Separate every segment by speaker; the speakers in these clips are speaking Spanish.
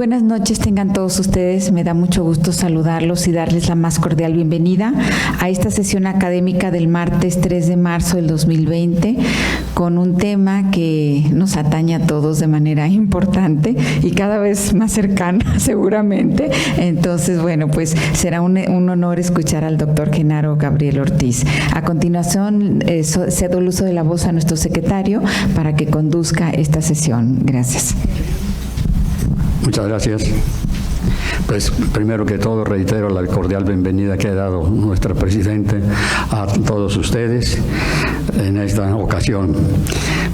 Speaker 1: buenas noches tengan todos ustedes. Me da mucho gusto saludarlos y darles la más cordial bienvenida a esta sesión académica del martes 3 de marzo del 2020 con un tema que nos atañe a todos de manera importante y cada vez más cercana seguramente. Entonces, bueno, pues será un honor escuchar al doctor Genaro Gabriel Ortiz. A continuación, cedo el uso de la voz a nuestro secretario para que conduzca esta sesión. Gracias.
Speaker 2: Muchas gracias. Pues primero que todo reitero la cordial bienvenida que ha dado nuestra Presidente a todos ustedes en esta ocasión.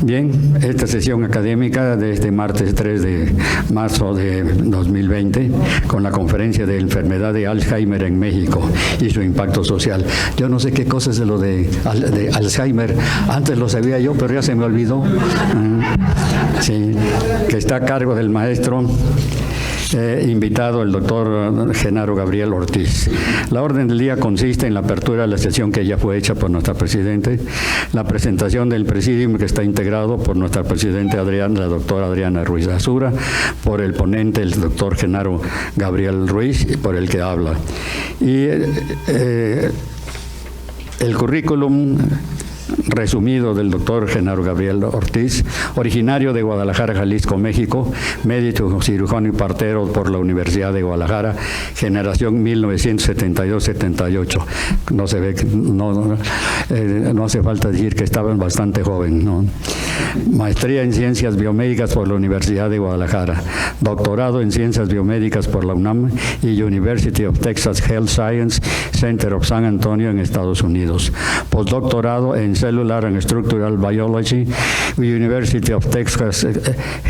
Speaker 2: Bien, esta sesión académica de este martes 3 de marzo de 2020 con la conferencia de enfermedad de Alzheimer en México y su impacto social. Yo no sé qué cosa es de lo de Alzheimer, antes lo sabía yo, pero ya se me olvidó. Sí, que está a cargo del maestro invitado el doctor Genaro Gabriel Ortiz. La orden del día consiste en la apertura de la sesión que ya fue hecha por nuestra Presidente, la presentación del presidium que está integrado por nuestra Presidente la doctora Adriana Ruiz Azura, por el ponente el doctor Genaro Gabriel Ruiz, por el que habla. Y el currículum resumido del doctor Genaro Gabriel Ortiz, originario de Guadalajara, Jalisco, México, médico, cirujano y partero por la Universidad de Guadalajara, generación 1972-78. No se ve, no hace falta decir que estaban bastante joven, ¿no? Maestría en Ciencias Biomédicas por la Universidad de Guadalajara, doctorado en Ciencias Biomédicas por la UNAM y University of Texas Health Science Center of San Antonio en Estados Unidos, postdoctorado en Cellular and Structural Biology, University of Texas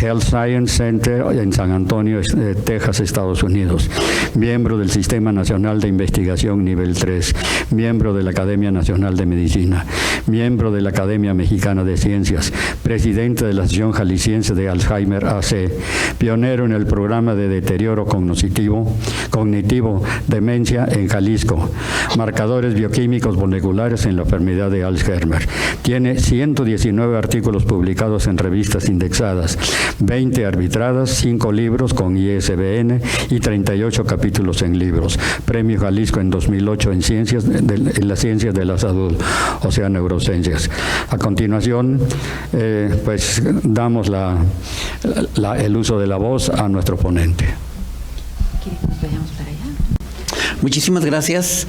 Speaker 2: Health Science Center en San Antonio, Texas, Estados Unidos. Miembro del Sistema Nacional de Investigación Nivel 3, miembro de la Academia Nacional de Medicina, miembro de la Academia Mexicana de Ciencias, presidente de la Asociación Jalisciense de Alzheimer AC, pionero en el programa de deterioro cognitivo, demencia en Jalisco, marcadores bioquímicos moleculares en la enfermedad de Alzheimer. Tiene 119 artículos publicados en revistas indexadas, 20 arbitradas, 5 libros con ISBN y 38 capítulos en libros. Premio Jalisco en 2008 en las ciencias de la salud, o sea, neurociencias. A continuación, pues damos el uso de la voz a nuestro ponente.
Speaker 3: Muchísimas gracias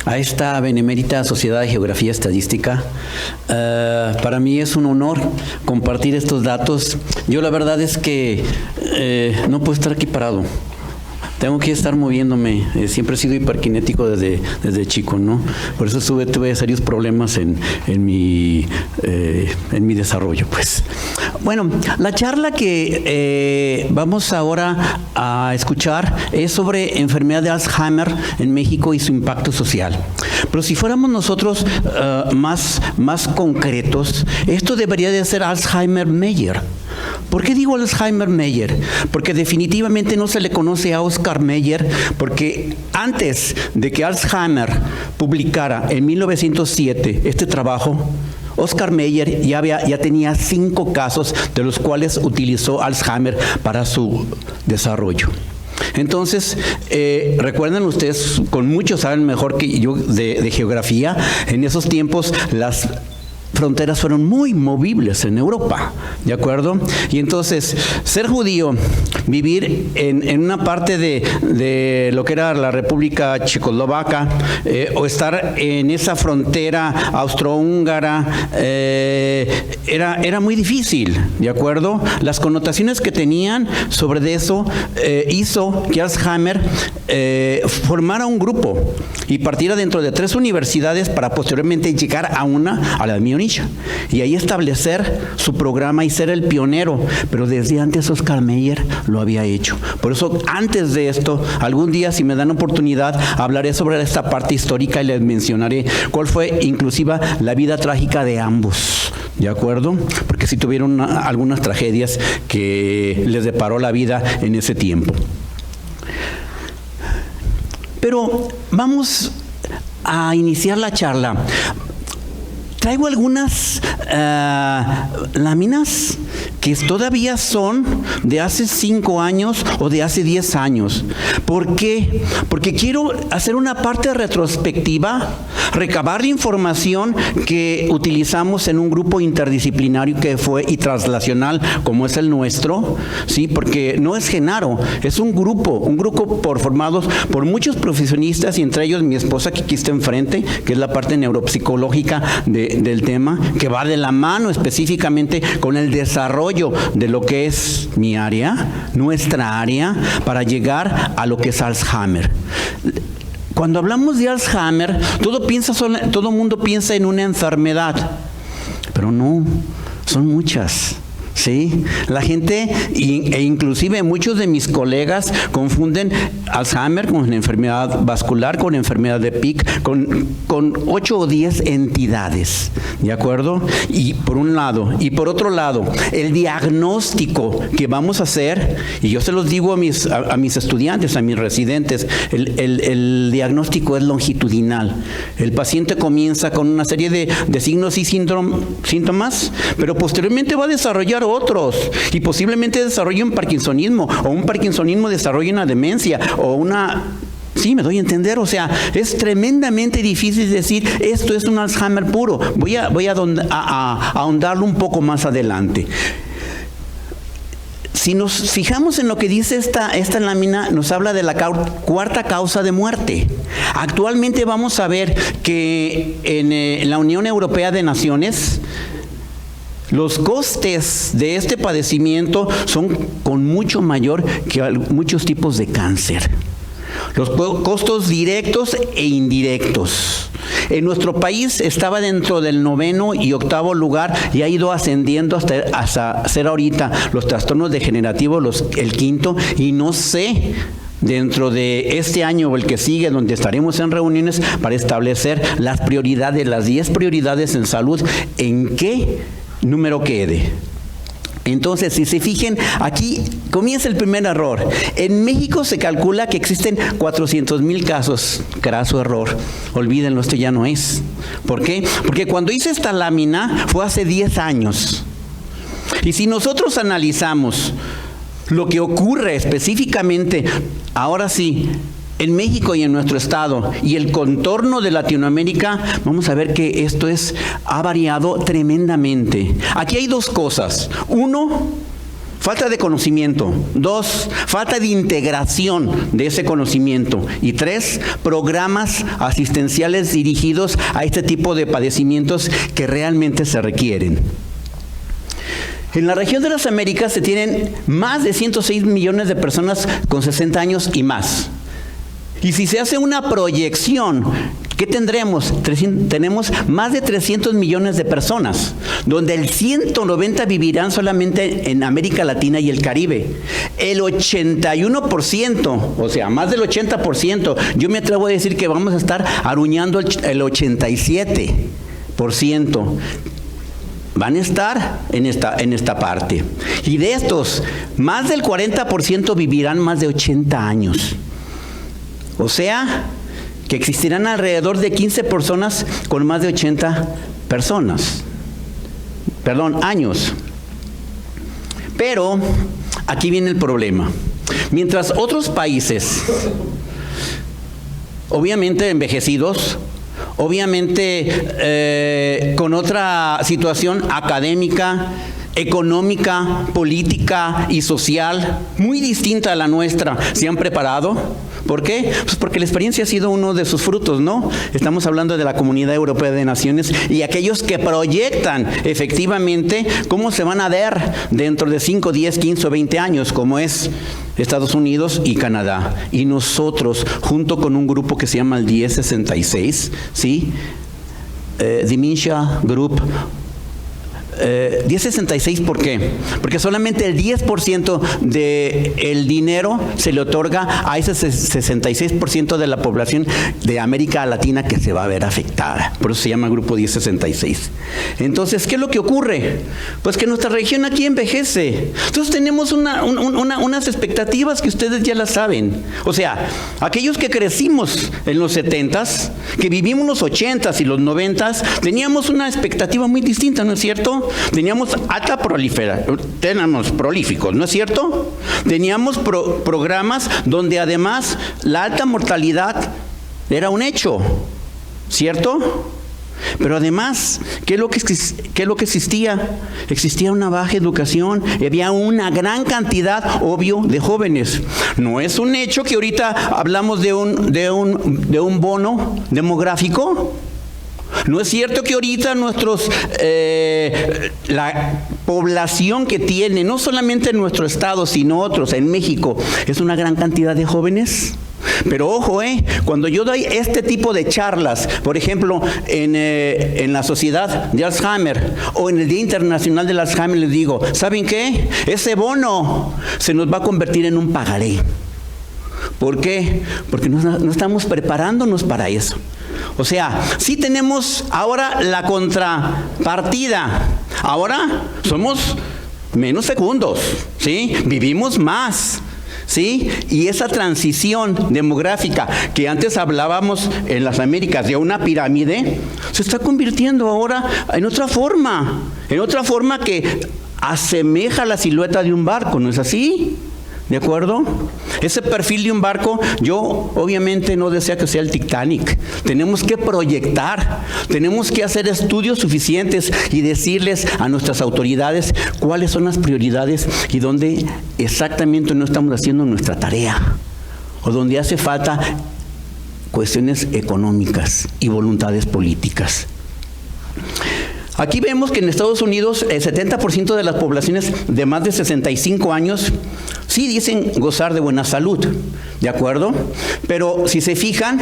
Speaker 3: a esta benemérita Sociedad de Geografía Estadística. Para mí es un honor compartir estos datos. Yo la verdad es que no puedo estar aquí parado. Tengo que estar moviéndome. Siempre he sido hiperkinético desde chico, ¿no? Por eso tuve serios problemas en mi desarrollo, pues. Bueno, la charla que vamos ahora a escuchar es sobre enfermedad de Alzheimer en México y su impacto social. Pero si fuéramos nosotros más concretos, esto debería de ser Alzheimer-Meyer. ¿Por qué digo Alzheimer-Meyer? Porque definitivamente no se le conoce a Oscar Meyer, porque antes de que Alzheimer publicara en 1907 este trabajo, Oscar Meyer ya tenía 5 casos de los cuales utilizó Alzheimer para su desarrollo. Entonces, recuerden ustedes, con muchos saben mejor que yo de geografía, en esos tiempos las fronteras fueron muy movibles en Europa, ¿de acuerdo? Y entonces, ser judío, vivir en una parte de lo que era la República Checoslovaca, o estar en esa frontera austrohúngara, era muy difícil, ¿de acuerdo? Las connotaciones que tenían sobre eso hizo que Alzheimer formara un grupo y partiera dentro de 3 universidades para posteriormente llegar a la de Múnich, y ahí establecer su programa y ser el pionero. Pero desde antes Oscar Meyer lo había hecho. Por eso, antes de esto, algún día, si me dan oportunidad, hablaré sobre esta parte histórica y les mencionaré cuál fue inclusive la vida trágica de ambos, ¿de acuerdo? Porque sí tuvieron algunas tragedias que les deparó la vida en ese tiempo. Pero vamos a iniciar la charla. Traigo algunas láminas que todavía son de hace 5 años o de hace 10 años. ¿Por qué? Porque quiero hacer una parte retrospectiva, recabar la información que utilizamos en un grupo interdisciplinario que fue y translacional como es el nuestro, ¿sí? Porque no es Genaro, es un grupo formados por muchos profesionistas y entre ellos mi esposa que aquí está enfrente, que es la parte neuropsicológica del tema, que va de la mano específicamente con el desarrollo de lo que es mi área, nuestra área, para llegar a lo que es Alzheimer. Cuando hablamos de Alzheimer, todo mundo piensa en una enfermedad, pero no, son muchas. Sí, la gente e inclusive muchos de mis colegas confunden Alzheimer con enfermedad vascular, con enfermedad de PIC, con 8 o 10 entidades, ¿de acuerdo? Y por un lado, y por otro lado, el diagnóstico que vamos a hacer, y yo se los digo a mis estudiantes, a mis residentes, el diagnóstico es longitudinal. El paciente comienza con una serie de signos y síntomas, pero posteriormente va a desarrollar otros y posiblemente desarrolle un parkinsonismo o un parkinsonismo desarrolle una demencia o una... Sí, me doy a entender, o sea, es tremendamente difícil decir esto es un Alzheimer puro. Voy a ahondarlo un poco más adelante. Si nos fijamos en lo que dice esta lámina, nos habla de la cuarta causa de muerte. Actualmente vamos a ver que en la Unión Europea de Naciones, los costes de este padecimiento son con mucho mayor que muchos tipos de cáncer. Los costos directos e indirectos. En nuestro país estaba dentro del 9º y 8º lugar y ha ido ascendiendo hasta ser ahorita los trastornos degenerativos el 5º, y no sé, dentro de este año o el que sigue, donde estaremos en reuniones para establecer las prioridades, las 10 prioridades en salud, en qué número quede. Entonces, si se fijen, aquí comienza el primer error. En México se calcula que existen 400,000 casos. Craso error. Olvídenlo, esto ya no es. ¿Por qué? Porque cuando hice esta lámina fue hace 10 años. Y si nosotros analizamos lo que ocurre específicamente, ahora sí, en México y en nuestro estado y el contorno de Latinoamérica, vamos a ver que esto ha variado tremendamente. Aquí hay 2 cosas. 1, falta de conocimiento. 2, falta de integración de ese conocimiento. Y 3, programas asistenciales dirigidos a este tipo de padecimientos que realmente se requieren. En la región de las Américas se tienen más de 106 millones de personas con 60 años y más. Y si se hace una proyección, ¿qué tendremos? Tenemos más de 300 millones de personas, donde el 190 vivirán solamente en América Latina y el Caribe. El 81%, o sea, más del 80%, yo me atrevo a decir que vamos a estar aruñando el 87%. Van a estar en esta parte. Y de estos, más del 40% vivirán más de 80 años. O sea, que existirán alrededor de 15 personas con más de 80 años. Pero aquí viene el problema. Mientras otros países, obviamente envejecidos, obviamente con otra situación académica, económica, política y social muy distinta a la nuestra, se han preparado. ¿Por qué? Pues porque la experiencia ha sido uno de sus frutos, ¿no? Estamos hablando de la Comunidad Europea de Naciones y aquellos que proyectan efectivamente cómo se van a ver dentro de 5, 10, 15 o 20 años, como es Estados Unidos y Canadá. Y nosotros, junto con un grupo que se llama el 1066, ¿sí? Dementia Group 1066, ¿por qué? Porque solamente el 10% del dinero se le otorga a ese 66% de la población de América Latina que se va a ver afectada. Por eso se llama Grupo 1066. Entonces, ¿qué es lo que ocurre? Pues que nuestra región aquí envejece. Entonces tenemos unas expectativas que ustedes ya las saben. O sea, aquellos que crecimos en los 70s, que vivimos los 80s y los 90s, teníamos una expectativa muy distinta, ¿no es cierto? cierto? Teníamos alta proliferación, teníamos prolíficos, ¿no es cierto? Teníamos programas donde además la alta mortalidad era un hecho, ¿cierto? Pero además, ¿qué es lo que existía? Existía una baja educación, había una gran cantidad, obvio, de jóvenes. No es un hecho que ahorita hablamos de un bono demográfico. No es cierto que ahorita la población que tiene, no solamente en nuestro estado, sino otros, en México, es una gran cantidad de jóvenes. Pero ojo, cuando yo doy este tipo de charlas, por ejemplo, en la Sociedad de Alzheimer o en el Día Internacional del Alzheimer, les digo, ¿saben qué? Ese bono se nos va a convertir en un pagaré. ¿Por qué? Porque no estamos preparándonos para eso. O sea, sí tenemos ahora la contrapartida. Ahora somos menos fecundos, ¿sí? Vivimos más, ¿sí? Y esa transición demográfica que antes hablábamos en las Américas de una pirámide, se está convirtiendo ahora en otra forma que asemeja la silueta de un barco, ¿no es así? ¿De acuerdo? Ese perfil de un barco, yo obviamente no deseo que sea el Titanic. Tenemos que proyectar, tenemos que hacer estudios suficientes y decirles a nuestras autoridades cuáles son las prioridades y dónde exactamente no estamos haciendo nuestra tarea, o donde hace falta cuestiones económicas y voluntades políticas. Aquí vemos que en Estados Unidos el 70% de las poblaciones de más de 65 años sí dicen gozar de buena salud, ¿de acuerdo? Pero si se fijan,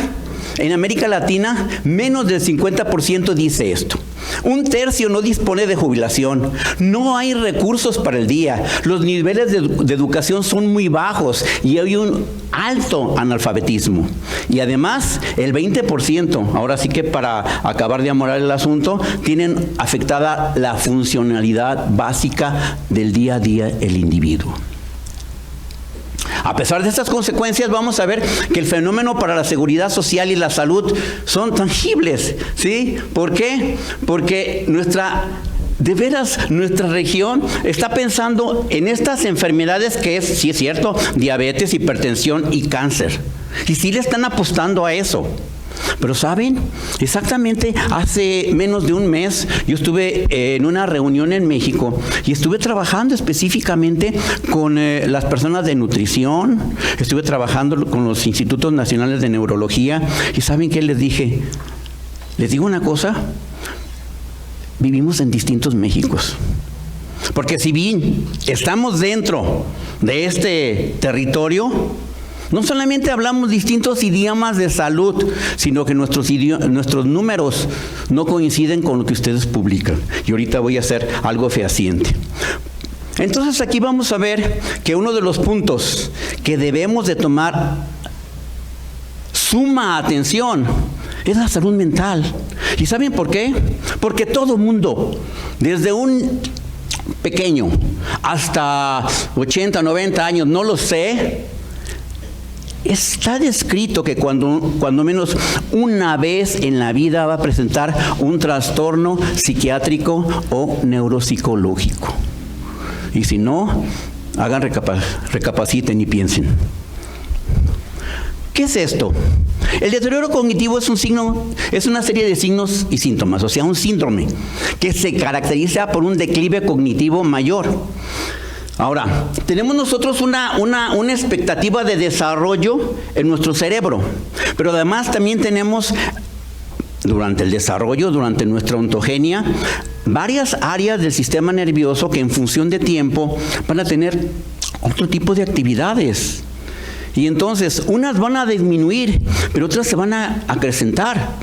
Speaker 3: en América Latina menos del 50% dice esto. Un tercio no dispone de jubilación, no hay recursos para el día, los niveles de educación son muy bajos y hay un alto analfabetismo. Y además, el 20%, ahora sí que para acabar de amorar el asunto, tienen afectada la funcionalidad básica del día a día el individuo. A pesar de estas consecuencias, vamos a ver que el fenómeno para la seguridad social y la salud son tangibles, ¿sí? ¿Por qué? Porque nuestra región está pensando en estas enfermedades que es, sí es cierto, diabetes, hipertensión y cáncer. Y sí le están apostando a eso. Pero ¿saben? Exactamente hace menos de un mes yo estuve en una reunión en México y estuve trabajando específicamente con las personas de nutrición, estuve trabajando con los institutos nacionales de neurología y ¿saben qué les dije? Les digo una cosa, vivimos en distintos Méxicos. Porque si bien estamos dentro de este territorio, no solamente hablamos distintos idiomas de salud, sino que nuestros números no coinciden con lo que ustedes publican. Y ahorita voy a hacer algo fehaciente. Entonces aquí vamos a ver que uno de los puntos que debemos de tomar suma atención es la salud mental. ¿Y saben por qué? Porque todo mundo, desde un pequeño hasta 80, 90 años, no lo sé, está descrito que cuando menos una vez en la vida va a presentar un trastorno psiquiátrico o neuropsicológico. Y si no, hagan recapaciten y piensen. ¿Qué es esto? El deterioro cognitivo es una serie de signos y síntomas, o sea, un síndrome que se caracteriza por un declive cognitivo mayor. Ahora, tenemos nosotros una expectativa de desarrollo en nuestro cerebro, pero además también tenemos, durante el desarrollo, durante nuestra ontogenia, varias áreas del sistema nervioso que en función de tiempo van a tener otro tipo de actividades. Y entonces, unas van a disminuir, pero otras se van a acrecentar.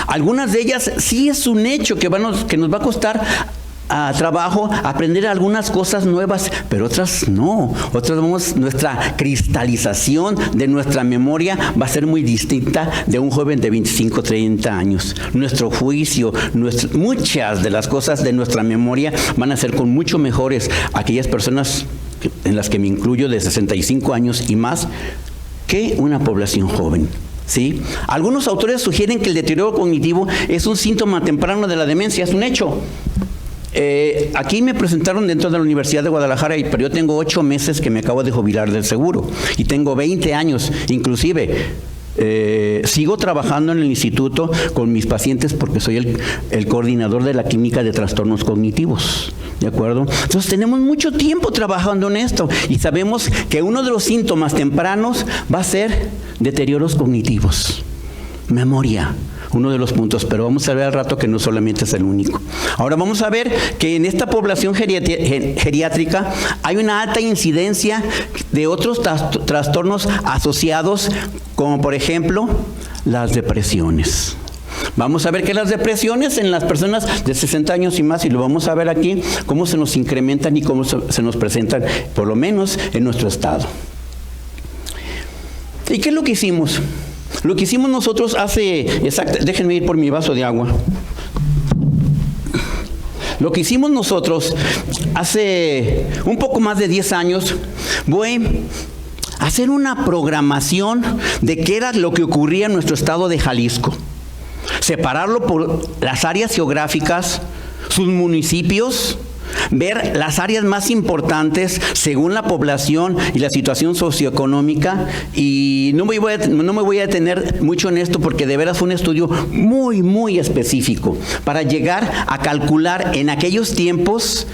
Speaker 3: Algunas de ellas sí es un hecho que nos va a costar trabajo aprender algunas cosas nuevas, pero otras no. Nuestra cristalización de nuestra memoria va a ser muy distinta de un joven de 25, 30 años. Nuestro juicio, muchas de las cosas de nuestra memoria van a ser con mucho mejores aquellas personas en las que me incluyo de 65 años y más que una población joven. ¿Sí? Algunos autores sugieren que el deterioro cognitivo es un síntoma temprano de la demencia, es un hecho. Aquí me presentaron dentro de la Universidad de Guadalajara, pero yo tengo 8 meses que me acabo de jubilar del seguro y tengo 20 años, inclusive. Sigo trabajando en el instituto con mis pacientes porque soy el coordinador de la clínica de trastornos cognitivos. ¿De acuerdo? Entonces tenemos mucho tiempo trabajando en esto y sabemos que uno de los síntomas tempranos va a ser deterioros cognitivos, memoria. Uno de los puntos, pero vamos a ver al rato que no solamente es el único. Ahora vamos a ver que en esta población geriátrica hay una alta incidencia de otros trastornos asociados, como por ejemplo las depresiones. Vamos a ver que las depresiones en las personas de 60 años y más, y lo vamos a ver aquí, cómo se nos incrementan y cómo se nos presentan, por lo menos en nuestro estado. ¿Y qué es lo que hicimos? Lo que hicimos nosotros déjenme ir por mi vaso de agua. Lo que hicimos nosotros hace un poco más de 10 años fue hacer una programación de qué era lo que ocurría en nuestro estado de Jalisco. Separarlo por las áreas geográficas, sus municipios, ver las áreas más importantes según la población y la situación socioeconómica, y no me voy a detener mucho en esto porque de veras fue un estudio muy, muy específico para llegar a calcular en aquellos tiempos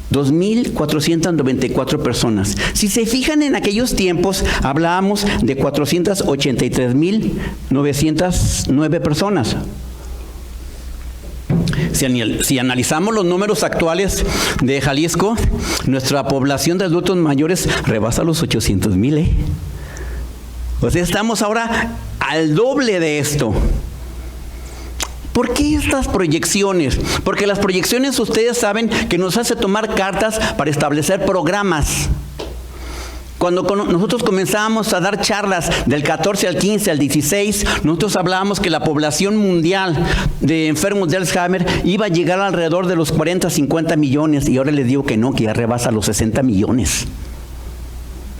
Speaker 3: 2,494 personas. Si se fijan, en aquellos tiempos hablábamos de 483,909 personas. Si analizamos los números actuales de Jalisco, nuestra población de adultos mayores rebasa los 800,000. O sea, estamos ahora al doble de esto. ¿Por qué estas proyecciones? Porque las proyecciones, ustedes saben, que nos hace tomar cartas para establecer programas. Cuando nosotros comenzábamos a dar charlas del 14 al 15 al 16, nosotros hablábamos que la población mundial de enfermos de Alzheimer iba a llegar alrededor de los 40, 50 millones, y ahora les digo que no, que ya rebasa los 60 millones.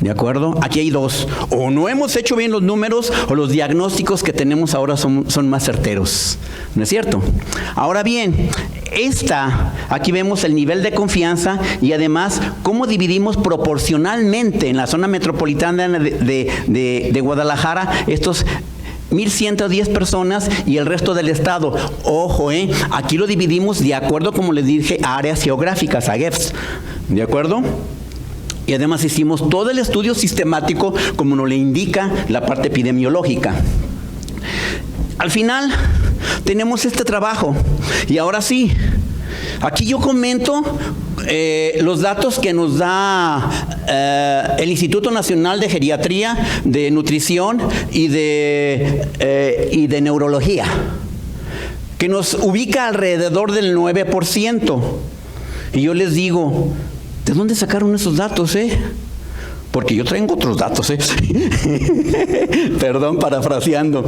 Speaker 3: ¿De acuerdo? Aquí hay dos. O no hemos hecho bien los números, o los diagnósticos que tenemos ahora son más certeros. ¿No es cierto? Ahora bien, aquí vemos el nivel de confianza y además cómo dividimos proporcionalmente en la zona metropolitana de Guadalajara estos 1,110 personas y el resto del estado. Ojo, aquí lo dividimos de acuerdo, como les dije, a áreas geográficas, a GEFs. ¿De acuerdo? Y además hicimos todo el estudio sistemático como nos le indica la parte epidemiológica. Al final tenemos este trabajo y ahora sí, aquí yo comento los datos que nos da el Instituto Nacional de Geriatría, de Nutrición y de Neurología, que nos ubica alrededor del 9%. Y yo les digo, ¿de dónde sacaron esos datos, Porque yo traigo otros datos, Perdón, parafraseando.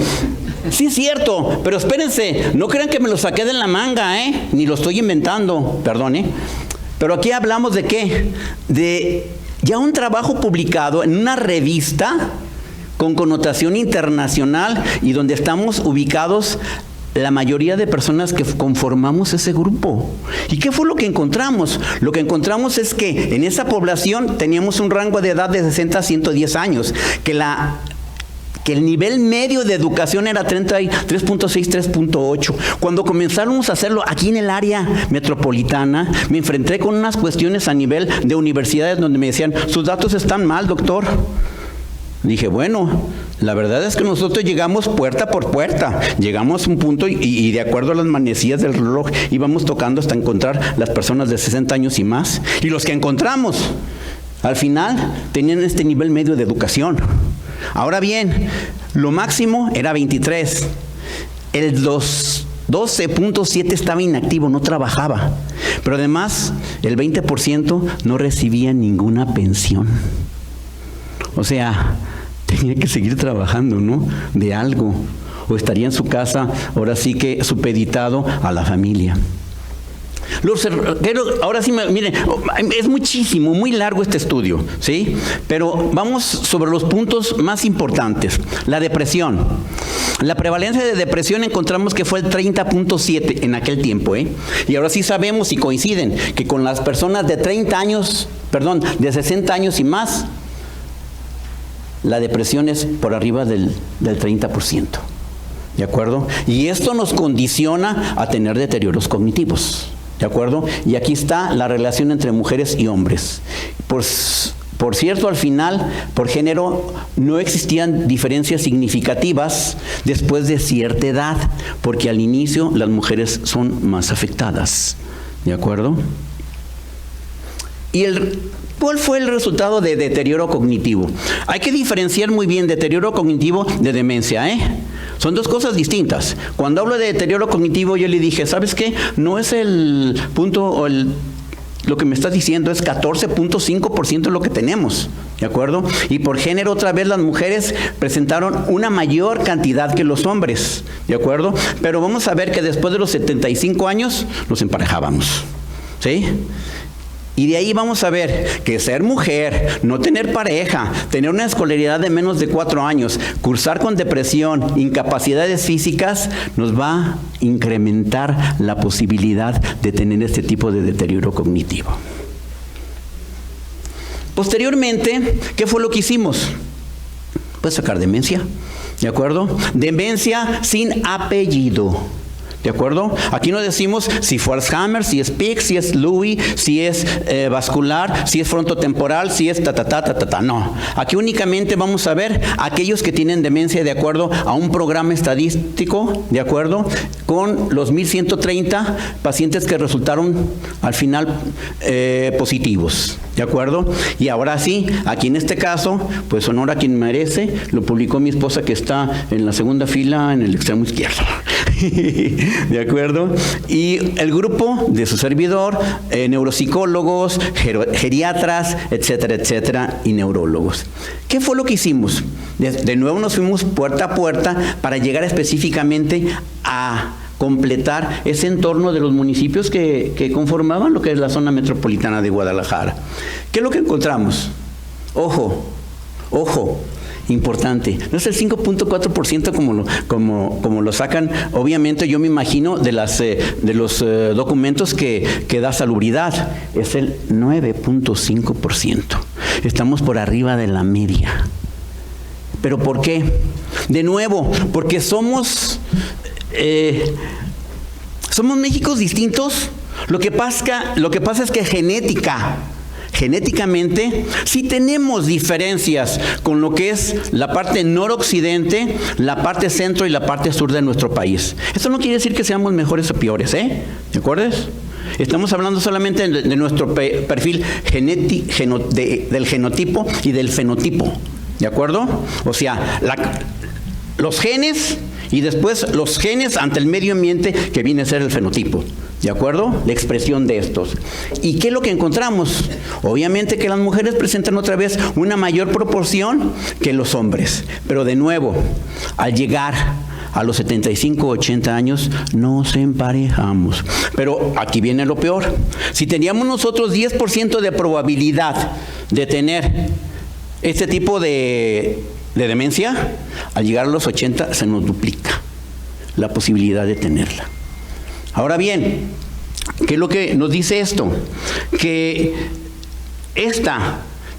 Speaker 3: Sí es cierto, pero espérense, no crean que me lo saqué de la manga, Ni lo estoy inventando, perdón, Pero aquí hablamos de ¿qué? De ya un trabajo publicado en una revista con connotación internacional y donde estamos ubicados la mayoría de personas que conformamos ese grupo. ¿Y qué fue lo que encontramos? Lo que encontramos es que en esa población teníamos un rango de edad de 60 a 110 años, que el nivel medio de educación era 3.6, 3.8. Cuando comenzamos a hacerlo aquí en el área metropolitana, me enfrenté con unas cuestiones a nivel de universidades donde me decían, sus datos están mal, doctor. Dije, bueno, la verdad es que nosotros llegamos puerta por puerta, llegamos a un punto y de acuerdo a las manecillas del reloj íbamos tocando hasta encontrar las personas de 60 años y más. Y los que encontramos, al final, tenían este nivel medio de educación. Ahora bien, lo máximo era 23. El 12.7 estaba inactivo, no trabajaba. Pero además, el 20% no recibía ninguna pensión. O sea, tenía que seguir trabajando, ¿no? De algo. O estaría en su casa, ahora sí que supeditado a la familia. Ahora sí, miren, es muchísimo, muy largo este estudio, ¿sí? Pero vamos sobre los puntos más importantes. La depresión. La prevalencia de depresión encontramos que fue el 30.7 en aquel tiempo, ¿eh? Y ahora sí sabemos y coinciden que con las personas de 60 años y más, la depresión es por arriba del 30%. ¿De acuerdo? Y esto nos condiciona a tener deterioros cognitivos. ¿De acuerdo? Y aquí está la relación entre mujeres y hombres. Por cierto, al final, por género, no existían diferencias significativas después de cierta edad, porque al inicio las mujeres son más afectadas. ¿De acuerdo? ¿Cuál fue el resultado de deterioro cognitivo? Hay que diferenciar muy bien deterioro cognitivo de demencia, ¿eh? Son dos cosas distintas. Cuando hablo de deterioro cognitivo, yo le dije, ¿sabes qué? No es el punto o lo que me estás diciendo, es 14.5% lo que tenemos, ¿de acuerdo? Y por género, otra vez, las mujeres presentaron una mayor cantidad que los hombres, ¿de acuerdo? Pero vamos a ver que después de los 75 años nos emparejábamos, ¿sí? Y de ahí vamos a ver que ser mujer, no tener pareja, tener una escolaridad de menos de 4 años, cursar con depresión, incapacidades físicas, nos va a incrementar la posibilidad de tener este tipo de deterioro cognitivo. Posteriormente, ¿qué fue lo que hicimos? Pues sacar demencia, ¿de acuerdo? Demencia sin apellido. ¿De acuerdo? Aquí no decimos si fue Alzheimer, si es PIC, si es Lewy, si es vascular, si es frontotemporal, si es no. Aquí únicamente vamos a ver aquellos que tienen demencia de acuerdo a un programa estadístico, ¿de acuerdo? Con los 1130 pacientes que resultaron al final positivos, ¿de acuerdo? Y ahora sí, aquí en este caso, pues honor a quien merece, lo publicó mi esposa que está en la segunda fila en el extremo izquierdo. ¿De acuerdo? Y el grupo de su servidor, neuropsicólogos, geriatras, etcétera, etcétera, y neurólogos. ¿Qué fue lo que hicimos? De nuevo nos fuimos puerta a puerta para llegar específicamente a completar ese entorno de los municipios que conformaban lo que es la zona metropolitana de Guadalajara. ¿Qué es lo que encontramos? Ojo, importante, no es el 5.4% como lo sacan, obviamente yo me imagino de los documentos que da Salubridad, es el 9.5%. Estamos por arriba de la media. ¿Pero por qué? De nuevo, porque somos Méxicos distintos. Lo que pasa es que genéticamente, sí tenemos diferencias con lo que es la parte noroccidente, la parte centro y la parte sur de nuestro país. Eso no quiere decir que seamos mejores o peores, ¿eh? ¿De acuerdo? Estamos hablando solamente de nuestro perfil del genotipo y del fenotipo, ¿de acuerdo? O sea, los genes y después los genes ante el medio ambiente que viene a ser el fenotipo. ¿De acuerdo? La expresión de estos. ¿Y qué es lo que encontramos? Obviamente que las mujeres presentan otra vez una mayor proporción que los hombres. Pero de nuevo, al llegar a los 75, 80 años, nos emparejamos. Pero aquí viene lo peor. Si teníamos nosotros 10% de probabilidad de tener este tipo de demencia, al llegar a los 80 se nos duplica la posibilidad de tenerla. Ahora bien, ¿qué es lo que nos dice esto? Que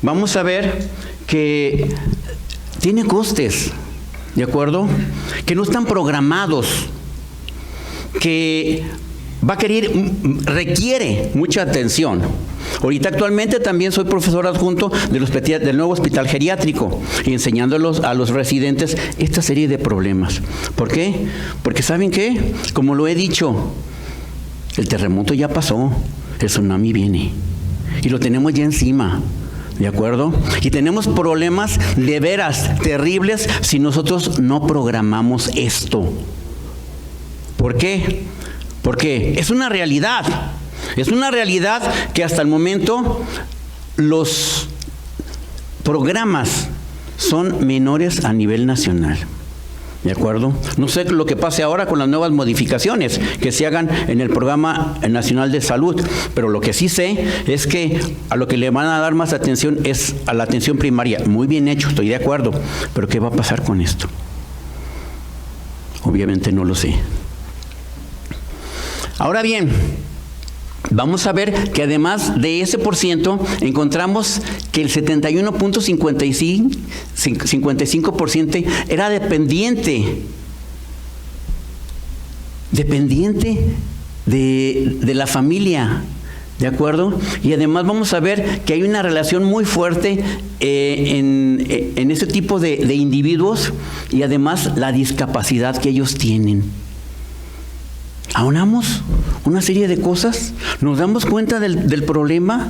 Speaker 3: vamos a ver que tiene costes, ¿de acuerdo? Que no están programados, que requiere mucha atención. Ahorita actualmente también soy profesor adjunto del nuevo hospital geriátrico y enseñándolos a los residentes esta serie de problemas. ¿Por qué? Porque ¿saben qué? Como lo he dicho, el terremoto ya pasó, el tsunami viene y lo tenemos ya encima, ¿de acuerdo? Y tenemos problemas de veras terribles si nosotros no programamos esto. ¿Por qué? Porque es una realidad que hasta el momento los programas son menores a nivel nacional. ¿De acuerdo? No sé lo que pase ahora con las nuevas modificaciones que se hagan en el Programa Nacional de Salud, pero lo que sí sé es que a lo que le van a dar más atención es a la atención primaria. Muy bien hecho, estoy de acuerdo, pero ¿qué va a pasar con esto? Obviamente no lo sé. Ahora bien, vamos a ver que además de ese % encontramos que el 71.55% era dependiente de la familia, ¿de acuerdo? Y además vamos a ver que hay una relación muy fuerte en ese tipo de individuos y además la discapacidad que ellos tienen. Aunamos una serie de cosas, nos damos cuenta del problema.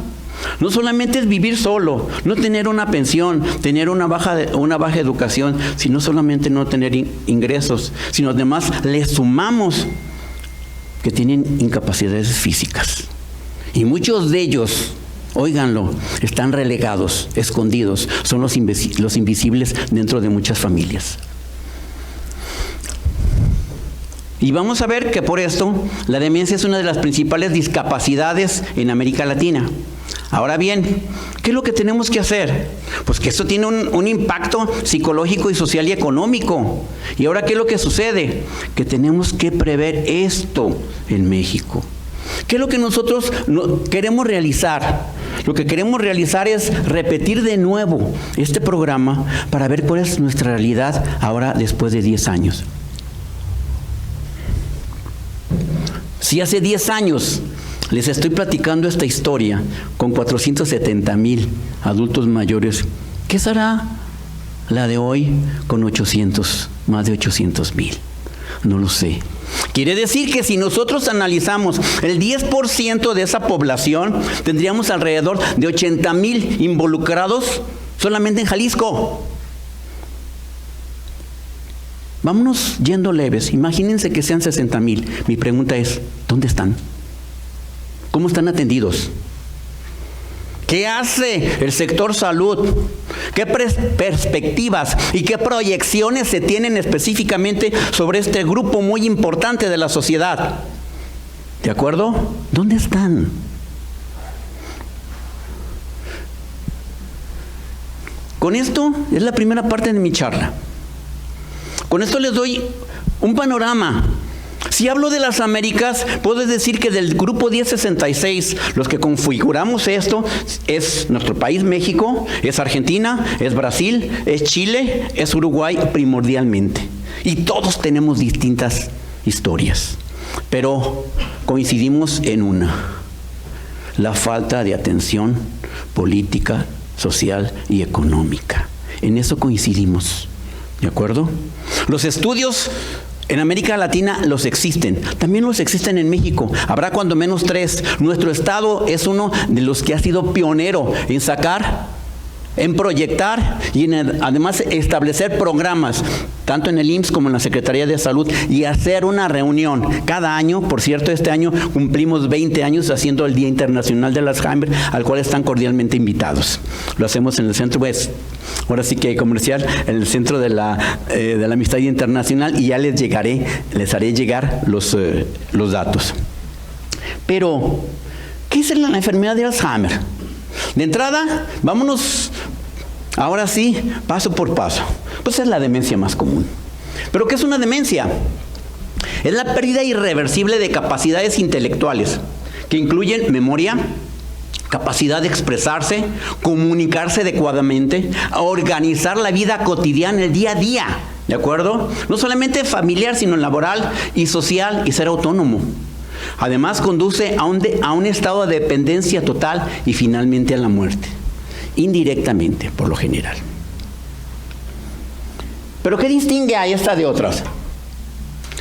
Speaker 3: No solamente es vivir solo, no tener una pensión, tener una baja educación, sino solamente no tener ingresos, sino además le sumamos que tienen incapacidades físicas. Y muchos de ellos, óiganlo, están relegados, escondidos, son los invisibles dentro de muchas familias. Y vamos a ver que por esto la demencia es una de las principales discapacidades en América Latina. Ahora bien, ¿qué es lo que tenemos que hacer? Pues que esto tiene un impacto psicológico y social y económico. ¿Y ahora qué es lo que sucede? Que tenemos que prever esto en México. ¿Qué es lo que nosotros queremos realizar? Lo que queremos realizar es repetir de nuevo este programa para ver cuál es nuestra realidad ahora después de 10 años. Si hace 10 años les estoy platicando esta historia con 470,000 adultos mayores, ¿qué será la de hoy con más de 800,000? No lo sé. Quiere decir que si nosotros analizamos el 10% de esa población, tendríamos alrededor de 80,000 involucrados solamente en Jalisco. Vámonos yendo leves. Imagínense que sean 60,000. Mi pregunta es, ¿dónde están? ¿Cómo están atendidos? ¿Qué hace el sector salud? ¿Qué perspectivas y qué proyecciones se tienen específicamente sobre este grupo muy importante de la sociedad? ¿De acuerdo? ¿Dónde están? Con esto es la primera parte de mi charla. Con esto les doy un panorama. Si hablo de las Américas, puedo decir que del grupo 1066, los que configuramos esto, es nuestro país México, es Argentina, es Brasil, es Chile, es Uruguay primordialmente. Y todos tenemos distintas historias, pero coincidimos en una: la falta de atención política, social y económica. En eso coincidimos. ¿De acuerdo? Los estudios en América Latina los existen, también los existen en México. Habrá cuando menos 3. Nuestro estado es uno de los que ha sido pionero en sacar, en proyectar y en además establecer programas, tanto en el IMSS como en la Secretaría de Salud, y hacer una reunión cada año. Por cierto, este año cumplimos 20 años haciendo el Día Internacional de Alzheimer, al cual están cordialmente invitados. Lo hacemos en el Centro West, ahora sí que comercial, en el Centro de la Amistad Internacional, y ya les haré llegar los datos. Pero, ¿qué es la enfermedad de Alzheimer? De entrada, vámonos ahora sí, paso por paso. Pues es la demencia más común. ¿Pero qué es una demencia? Es la pérdida irreversible de capacidades intelectuales, que incluyen memoria, capacidad de expresarse, comunicarse adecuadamente, organizar la vida cotidiana, el día a día, ¿de acuerdo? No solamente familiar, sino laboral y social, y ser autónomo. Además, conduce a un estado de dependencia total y finalmente a la muerte, indirectamente, por lo general. ¿Pero qué distingue a esta de otras?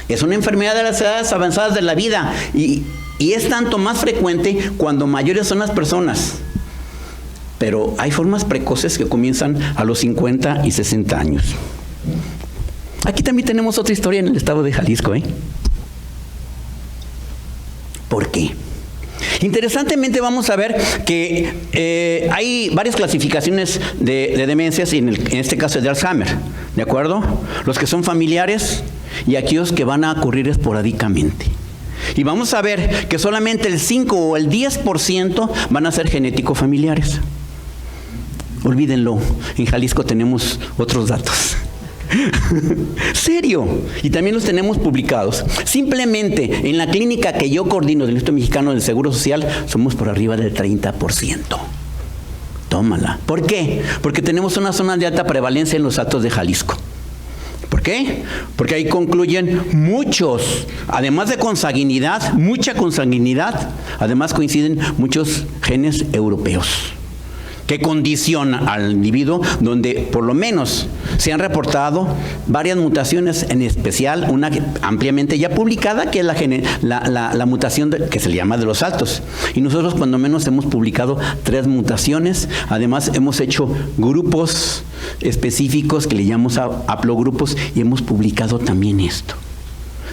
Speaker 3: Es una enfermedad de las edades avanzadas de la vida y es tanto más frecuente cuando mayores son las personas. Pero hay formas precoces que comienzan a los 50 y 60 años. Aquí también tenemos otra historia en el estado de Jalisco, ¿Por qué? Interesantemente vamos a ver que hay varias clasificaciones de demencias, y en este caso de Alzheimer, ¿de acuerdo? Los que son familiares y aquellos que van a ocurrir esporádicamente. Y vamos a ver que solamente el 5 o el 10% van a ser genéticos familiares. Olvídenlo, en Jalisco tenemos otros datos. Serio, y también los tenemos publicados. Simplemente en la clínica que yo coordino del Instituto Mexicano del Seguro Social somos por arriba del 30%. Tómala. ¿Por qué? Porque tenemos una zona de alta prevalencia en los altos de Jalisco. ¿Por qué? Porque ahí concluyen muchos, además de consanguinidad, mucha consanguinidad, además coinciden muchos genes europeos que condiciona al individuo, donde por lo menos se han reportado varias mutaciones, en especial una ampliamente ya publicada, que es la mutación que se le llama de los altos. Y nosotros cuando menos hemos publicado 3 mutaciones, además hemos hecho grupos específicos que le llamamos haplogrupos, y hemos publicado también esto.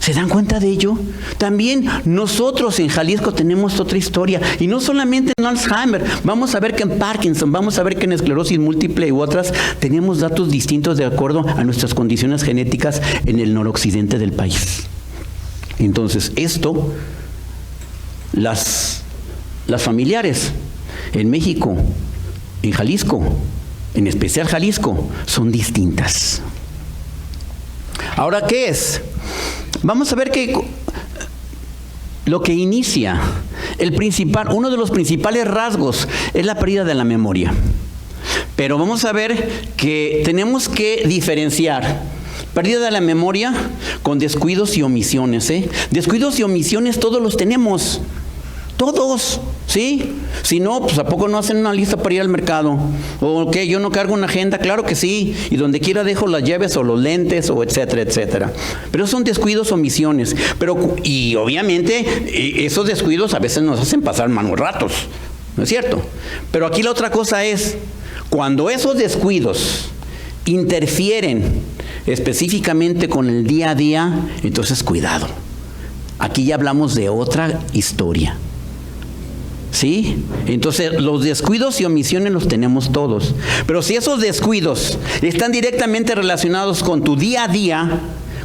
Speaker 3: ¿Se dan cuenta de ello? También nosotros en Jalisco tenemos otra historia, y no solamente en Alzheimer, vamos a ver que en Parkinson, vamos a ver que en esclerosis múltiple u otras tenemos datos distintos de acuerdo a nuestras condiciones genéticas en el noroccidente del país. Entonces, esto, las familiares en México, en Jalisco, en especial Jalisco, son distintas. Ahora, ¿qué es? Vamos a ver que lo que inicia, uno de los principales rasgos es la pérdida de la memoria. Pero vamos a ver que tenemos que diferenciar pérdida de la memoria con descuidos y omisiones. Descuidos y omisiones todos los tenemos. Todos, ¿sí? Si no, pues ¿a poco no hacen una lista para ir al mercado? ¿O qué? ¿Yo no cargo una agenda? Claro que sí. Y donde quiera dejo las llaves o los lentes o etcétera, etcétera. Pero son descuidos o omisiones. Y obviamente esos descuidos a veces nos hacen pasar malos ratos, ¿no es cierto? Pero aquí la otra cosa es, cuando esos descuidos interfieren específicamente con el día a día, entonces cuidado. Aquí ya hablamos de otra historia. ¿Sí? Entonces, los descuidos y omisiones los tenemos todos. Pero si esos descuidos están directamente relacionados con tu día a día,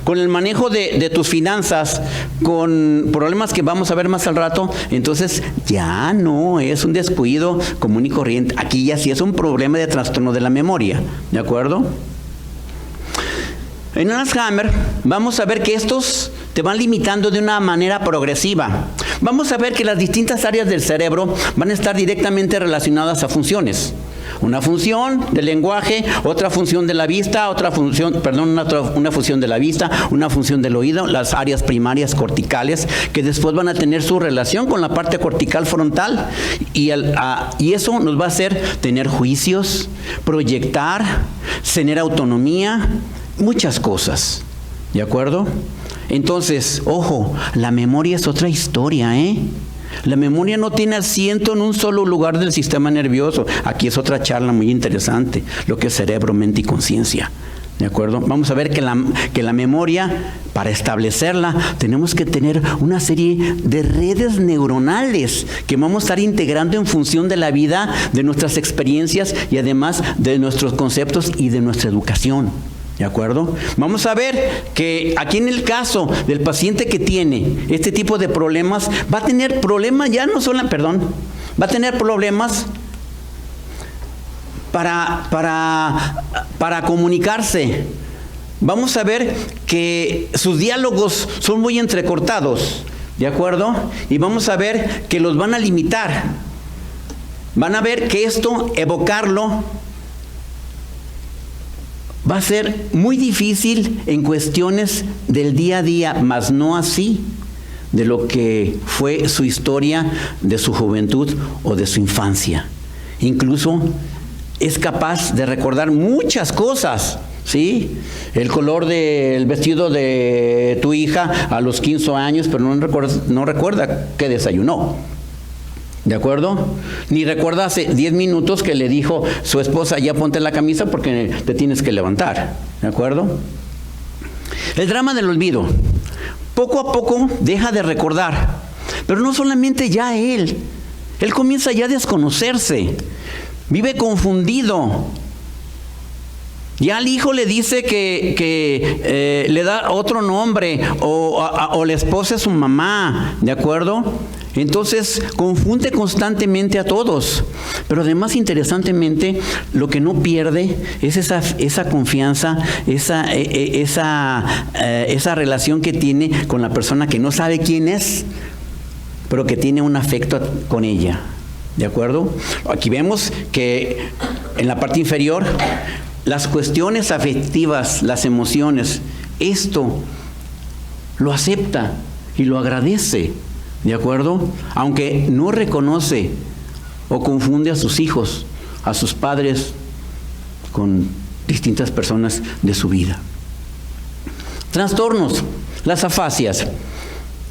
Speaker 3: con el manejo de tus finanzas, con problemas que vamos a ver más al rato, entonces ya no es un descuido común y corriente. Aquí ya sí es un problema de trastorno de la memoria. ¿De acuerdo? En Alzheimer vamos a ver que estos te van limitando de una manera progresiva. Vamos a ver que las distintas áreas del cerebro van a estar directamente relacionadas a funciones. Una función del lenguaje, otra función de la vista, una función de la vista, una función del oído, las áreas primarias corticales, que después van a tener su relación con la parte cortical frontal, y eso nos va a hacer tener juicios, proyectar, tener autonomía, muchas cosas. ¿De acuerdo? Entonces, ojo, la memoria es otra historia, La memoria no tiene asiento en un solo lugar del sistema nervioso. Aquí es otra charla muy interesante, lo que es cerebro, mente y conciencia. ¿De acuerdo? Vamos a ver que la memoria, para establecerla, tenemos que tener una serie de redes neuronales que vamos a estar integrando en función de la vida, de nuestras experiencias y además de nuestros conceptos y de nuestra educación. ¿De acuerdo? Vamos a ver que aquí en el caso del paciente que tiene este tipo de problemas, va a tener problemas va a tener problemas para comunicarse. Vamos a ver que sus diálogos son muy entrecortados, ¿de acuerdo? Y vamos a ver que los van a limitar. Van a ver que esto, evocarlo, va a ser muy difícil en cuestiones del día a día, mas no así de lo que fue su historia de su juventud o de su infancia. Incluso es capaz de recordar muchas cosas, ¿sí? El color del vestido de tu hija a los 15 años, pero no recuerda qué desayunó. ¿De acuerdo? Ni recuerda hace 10 minutos que le dijo su esposa, ya ponte la camisa porque te tienes que levantar. ¿De acuerdo? El drama del olvido. Poco a poco deja de recordar, Pero no solamente ya él comienza ya a desconocerse, vive confundido. Ya al hijo le dice que le da otro nombre, o la esposa es su mamá, ¿de acuerdo? Entonces confunde constantemente a todos. Pero además, interesantemente, lo que no pierde es esa confianza, esa relación que tiene con la persona que no sabe quién es, pero que tiene un afecto con ella, ¿de acuerdo? Aquí vemos que en la parte inferior, las cuestiones afectivas, las emociones, esto lo acepta y lo agradece, ¿de acuerdo? Aunque no reconoce o confunde a sus hijos, a sus padres, con distintas personas de su vida. Trastornos, las afasias.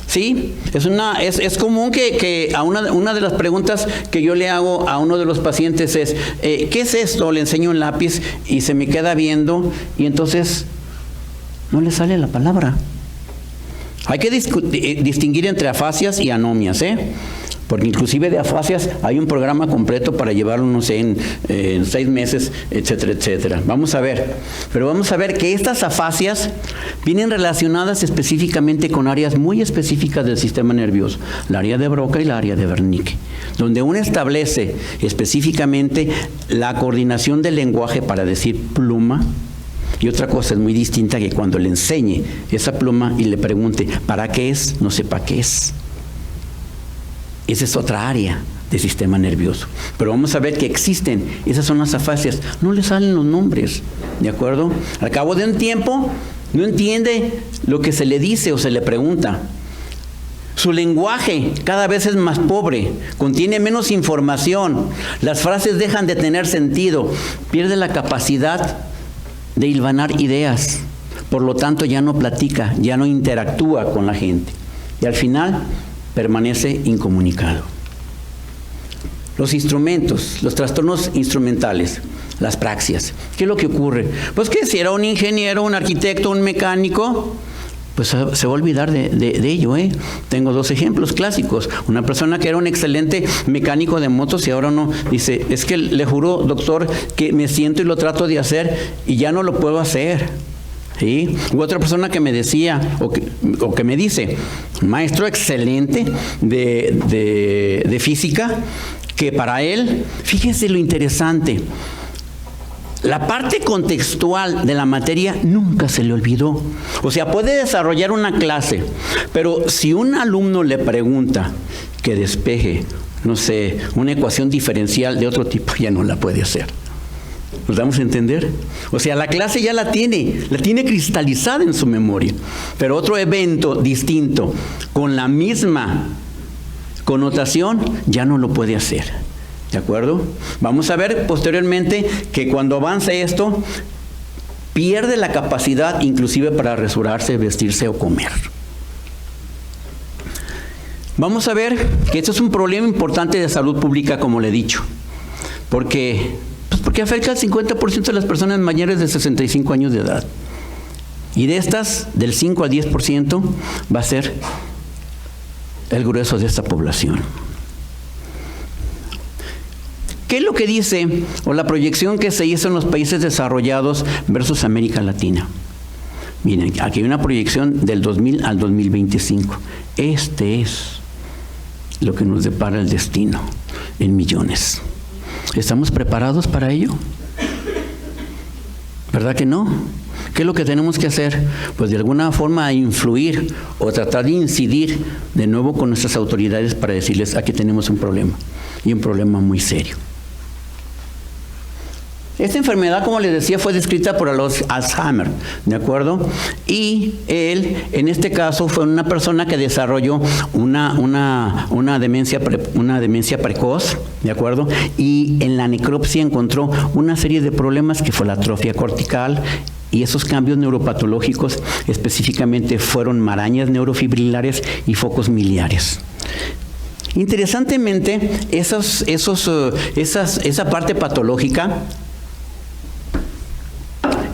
Speaker 3: Sí, es común que a una de las preguntas que yo le hago a uno de los pacientes es, ¿qué es esto? Le enseño un lápiz y se me queda viendo y entonces no le sale la palabra. Hay que distinguir entre afasias y anomias, porque inclusive de afasias hay un programa completo para llevarlo, no sé, en 6 meses, etcétera, etcétera. Vamos a ver. Pero vamos a ver que estas afasias vienen relacionadas específicamente con áreas muy específicas del sistema nervioso, el área de Broca y el área de Wernicke, donde uno establece específicamente la coordinación del lenguaje para decir pluma. Y otra cosa es muy distinta, que cuando le enseñe esa pluma y le pregunte ¿para qué es? No sepa qué es. Esa es otra área del sistema nervioso. Pero vamos a ver que existen. Esas son las afasias. No le salen los nombres, ¿de acuerdo? Al cabo de un tiempo, no entiende lo que se le dice o se le pregunta. Su lenguaje cada vez es más pobre, contiene menos información. Las frases dejan de tener sentido. Pierde la capacidad de hilvanar ideas. Por lo tanto, ya no platica, ya no interactúa con la gente. Y al final permanece incomunicado. Los instrumentos, los trastornos instrumentales, las praxias. ¿Qué es lo que ocurre? Pues que si era un ingeniero, un arquitecto, un mecánico, pues se va a olvidar de ello. Tengo 2 ejemplos clásicos. Una persona que era un excelente mecánico de motos y ahora no, dice, es que le juro, doctor, que me siento y lo trato de hacer y ya no lo puedo hacer. ¿Sí? U otra persona que me decía, o que me dice, maestro excelente de física, que para él, fíjense lo interesante, la parte contextual de la materia nunca se le olvidó. O sea, puede desarrollar una clase, pero si un alumno le pregunta que despeje, no sé, una ecuación diferencial de otro tipo, ya no la puede hacer. ¿Nos damos a entender? O sea, la clase ya la tiene cristalizada en su memoria. Pero otro evento distinto, con la misma connotación, ya no lo puede hacer. ¿De acuerdo? Vamos a ver posteriormente que cuando avance esto, pierde la capacidad inclusive para rasurarse, vestirse o comer. Vamos a ver que esto es un problema importante de salud pública, como le he dicho. Porque afecta al 50% de las personas mayores de 65 años de edad. Y de estas, del 5 al 10% va a ser el grueso de esta población. ¿Qué es lo que dice, o la proyección que se hizo en los países desarrollados versus América Latina? Miren, aquí hay una proyección del 2000 al 2025. Este es lo que nos depara el destino en millones. ¿Estamos preparados para ello? ¿Verdad que no? ¿Qué es lo que tenemos que hacer? Pues de alguna forma influir o tratar de incidir de nuevo con nuestras autoridades para decirles, aquí tenemos un problema, y un problema muy serio. Esta enfermedad, como les decía, fue descrita por Alzheimer, ¿de acuerdo? Y él, en este caso, fue una persona que desarrolló una demencia precoz, ¿de acuerdo? Y en la necropsia encontró una serie de problemas que fue la atrofia cortical, y esos cambios neuropatológicos específicamente fueron marañas neurofibrilares y focos miliares. Interesantemente, esa parte patológica,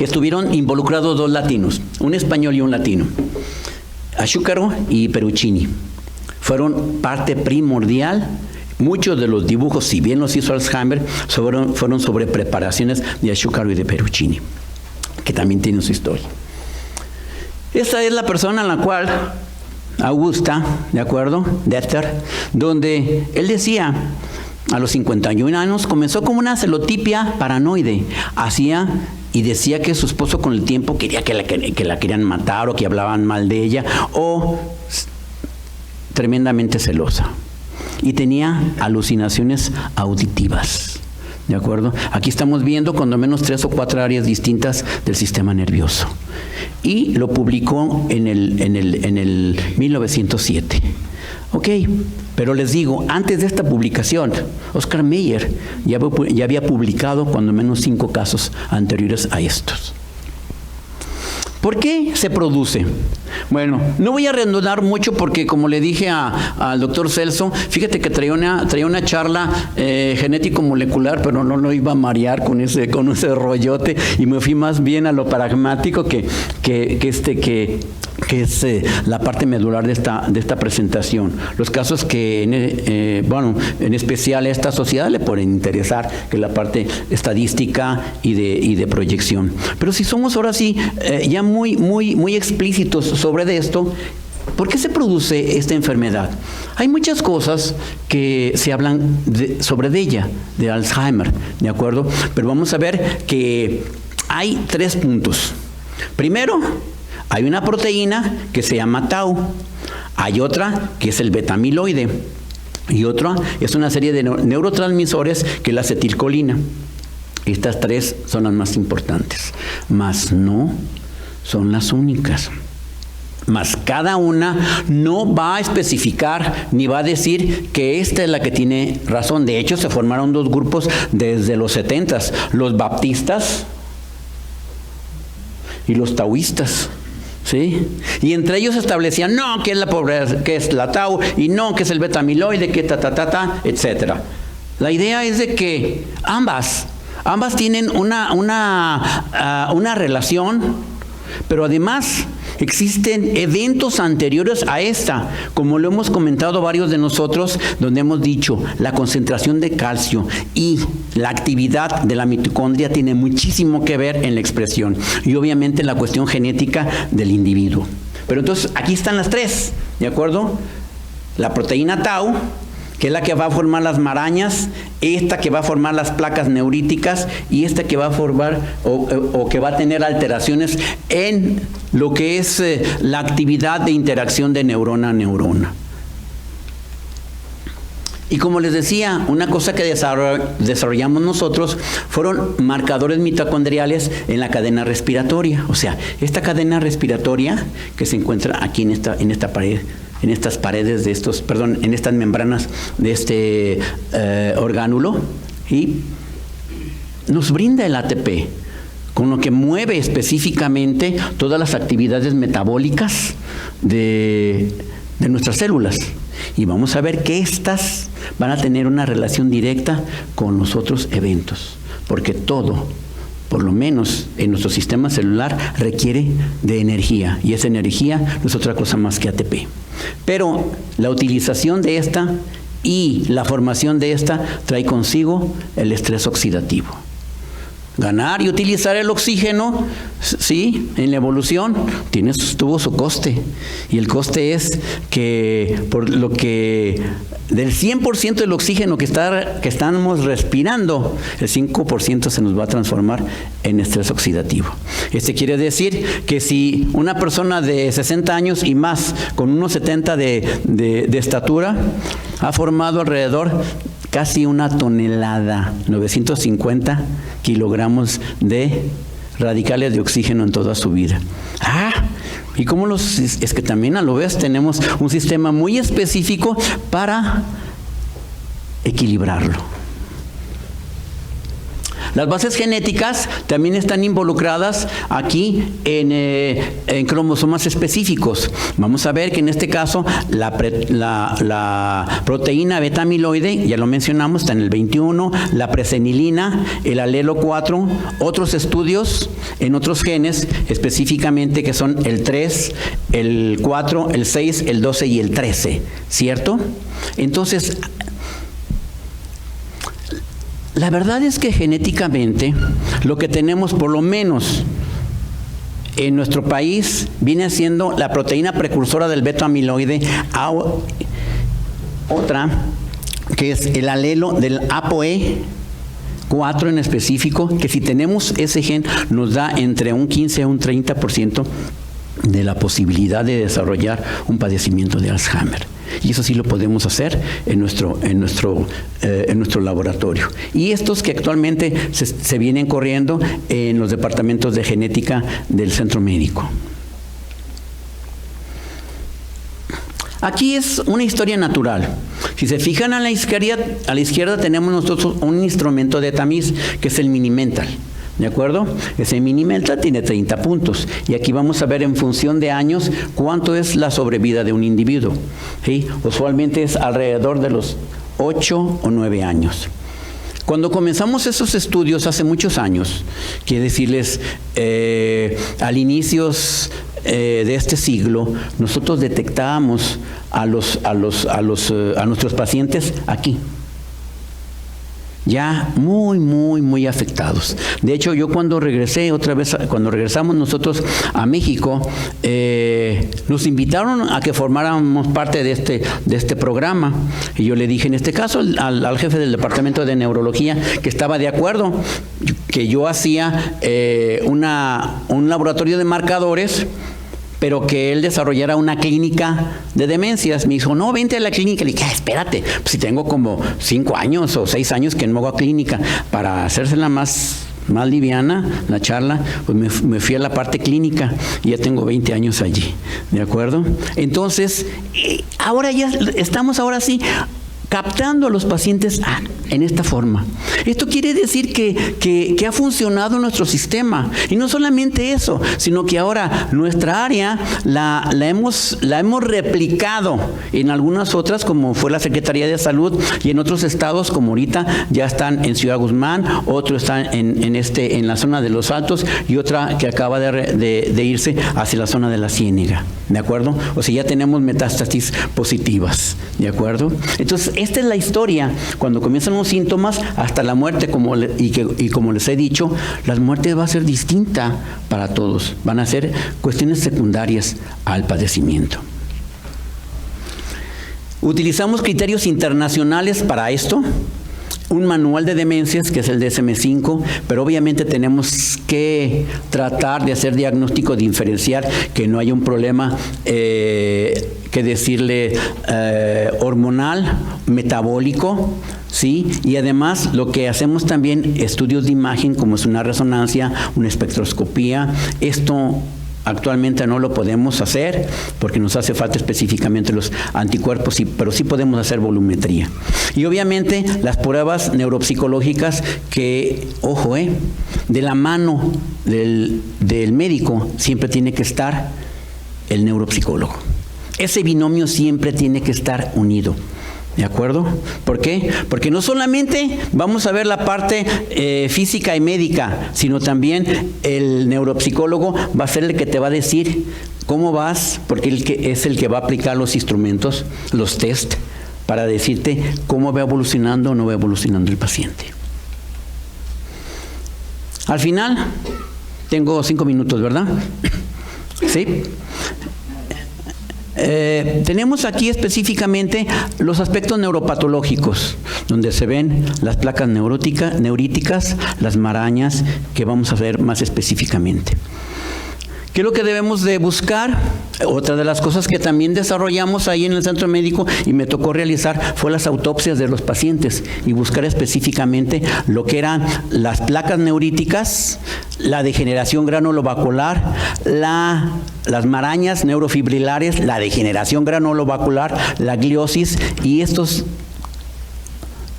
Speaker 3: estuvieron involucrados 2 latinos, un español y un latino, Achúcaro y Peruccini. fueron parte primordial. Muchos de los dibujos, si bien los hizo Alzheimer, fueron sobre preparaciones de Ascúcar y de Perugini, que también tienen su historia. Esta es la persona en la cual Augusta, ¿de acuerdo? Detter, donde él decía, a los 51 años, comenzó como una celotipia paranoide. Hacía y decía que su esposo con el tiempo quería que la querían matar o que hablaban mal de ella, o tremendamente celosa. Y tenía alucinaciones auditivas, ¿de acuerdo? Aquí estamos viendo cuando menos 3 o 4 áreas distintas del sistema nervioso. Y lo publicó en el 1907. Ok, pero les digo, antes de esta publicación, Oscar Mayer ya había publicado cuando menos 5 casos anteriores a estos. ¿Por qué se produce? Bueno, no voy a redundar mucho porque, como le dije al doctor Celso, fíjate que traía una charla genético-molecular, pero no lo iba a marear con ese rollote, y me fui más bien a lo pragmático que es la parte medular de esta presentación. Los casos que, en especial a esta sociedad le pueden interesar, que es la parte estadística y de proyección. Pero si somos ahora sí ya muy explícitos sobre esto, ¿por qué se produce esta enfermedad? Hay muchas cosas que se hablan sobre ella, de Alzheimer, ¿de acuerdo? Pero vamos a ver que hay 3 puntos. Primero, hay una proteína que se llama tau, hay otra que es el beta-amiloide, y otra es una serie de neurotransmisores que es la acetilcolina. Estas 3 son las más importantes, mas no son las únicas. Mas cada una no va a especificar ni va a decir que esta es la que tiene razón. De hecho, se formaron 2 grupos desde los 70s, los baptistas y los taoístas. ¿Sí? Y entre ellos establecían, no, que es la pobreza, que es la tau, y no, que es el beta-amiloide, que etcétera. La idea es de que ambas tienen una relación, pero además existen eventos anteriores a esta, como lo hemos comentado varios de nosotros, donde hemos dicho, la concentración de calcio y la actividad de la mitocondria tiene muchísimo que ver en la expresión, y obviamente la cuestión genética del individuo. Pero entonces, aquí están las 3, ¿de acuerdo? La proteína tau, que es la que va a formar las marañas, esta que va a formar las placas neuríticas, y esta que va a formar o que va a tener alteraciones en lo que es la actividad de interacción de neurona a neurona. Y como les decía, una cosa que desarrollamos nosotros fueron marcadores mitocondriales en la cadena respiratoria. O sea, esta cadena respiratoria que se encuentra aquí en esta pared, en estas paredes de en estas membranas de este orgánulo, y nos brinda el ATP, con lo que mueve específicamente todas las actividades metabólicas de nuestras células. Y vamos a ver que estas van a tener una relación directa con los otros eventos, porque todo, por lo menos en nuestro sistema celular, requiere de energía, y esa energía no es otra cosa más que ATP. Pero la utilización de esta y la formación de esta trae consigo el estrés oxidativo. Ganar y utilizar el oxígeno, sí, en la evolución tuvo su coste, y el coste es que por lo que del 100% del oxígeno que estamos respirando, el 5% se nos va a transformar en estrés oxidativo. Quiere decir que si una persona de 60 años y más, con unos 70 de estatura, ha formado alrededor casi 1 tonelada, 950 kilogramos de radicales de oxígeno en toda su vida. ¿Y cómo es que también a lo vez tenemos un sistema muy específico para equilibrarlo? Las bases genéticas también están involucradas aquí en cromosomas específicos. Vamos a ver que en este caso la proteína beta-amiloide, ya lo mencionamos, está en el 21, la presenilina, el alelo 4, otros estudios en otros genes específicamente que son el 3, el 4, el 6, el 12 y el 13, ¿cierto? Entonces, la verdad es que genéticamente lo que tenemos por lo menos en nuestro país viene siendo la proteína precursora del beta-amiloide, otra que es el alelo del ApoE 4 en específico, que si tenemos ese gen nos da entre un 15 a un 30% de la posibilidad de desarrollar un padecimiento de Alzheimer. Y eso sí lo podemos hacer en nuestro laboratorio. Y estos que actualmente se vienen corriendo en los departamentos de genética del centro médico. Aquí es una historia natural. Si se fijan a la izquierda tenemos nosotros un instrumento de tamiz que es el Minimental. ¿De acuerdo? Ese Minimental tiene 30 puntos. Y aquí vamos a ver en función de años cuánto es la sobrevida de un individuo. ¿Sí? Usualmente es alrededor de los 8 o 9 años. Cuando comenzamos esos estudios hace muchos años, quiero decirles, al inicios de este siglo, nosotros detectábamos a nuestros pacientes aquí, ya muy afectados. De hecho, yo cuando regresamos nosotros a México, nos invitaron a que formáramos parte de este programa. Y yo le dije, en este caso, al jefe del departamento de neurología, que estaba de acuerdo, que yo hacía un laboratorio de marcadores, pero que él desarrollara una clínica de demencias. Me dijo, no, vente a la clínica. Le dije, espérate, pues si tengo como 5 años o 6 años que no hago clínica, para hacérsela más liviana, la charla, pues me fui a la parte clínica y ya tengo 20 años allí, ¿de acuerdo? Entonces, ahora ya estamos sí captando a los pacientes en esta forma. Esto quiere decir que ha funcionado nuestro sistema. Y no solamente eso, sino que ahora nuestra área la hemos replicado en algunas otras, como fue la Secretaría de Salud, y en otros estados, como ahorita ya están en Ciudad Guzmán, otro está en la zona de Los Altos, y otra que acaba de irse hacia la zona de la Ciénega, ¿de acuerdo? O sea, ya tenemos metástasis positivas, ¿de acuerdo? Entonces, esta es la historia. Cuando comienzan los síntomas hasta la muerte, como les he dicho, la muerte va a ser distinta para todos. Van a ser cuestiones secundarias al padecimiento. Utilizamos criterios internacionales para esto. Un manual de demencias, que es el DSM-5, pero obviamente tenemos que tratar de hacer diagnóstico diferencial, que no haya un problema, que decirle, hormonal, metabólico, ¿sí? Y además lo que hacemos también, estudios de imagen, como es una resonancia, una espectroscopía. Esto actualmente no lo podemos hacer porque nos hace falta específicamente los anticuerpos, pero sí podemos hacer volumetría. Y obviamente las pruebas neuropsicológicas que, ojo, de la mano del médico siempre tiene que estar el neuropsicólogo. Ese binomio siempre tiene que estar unido. ¿De acuerdo? ¿Por qué? Porque no solamente vamos a ver la parte física y médica, sino también el neuropsicólogo va a ser el que te va a decir cómo vas, porque es el que va a aplicar los instrumentos, los test, para decirte cómo va evolucionando o no va evolucionando el paciente. Al final, tengo 5 minutos, ¿verdad? ¿Sí? Tenemos aquí específicamente los aspectos neuropatológicos, donde se ven las placas neuríticas, las marañas, que vamos a ver más específicamente. ¿Qué es lo que debemos de buscar? Otra de las cosas que también desarrollamos ahí en el centro médico y me tocó realizar fue las autopsias de los pacientes y buscar específicamente lo que eran las placas neuríticas, la degeneración granulovacular, las marañas neurofibrilares, la degeneración granulovacular, la gliosis, y estos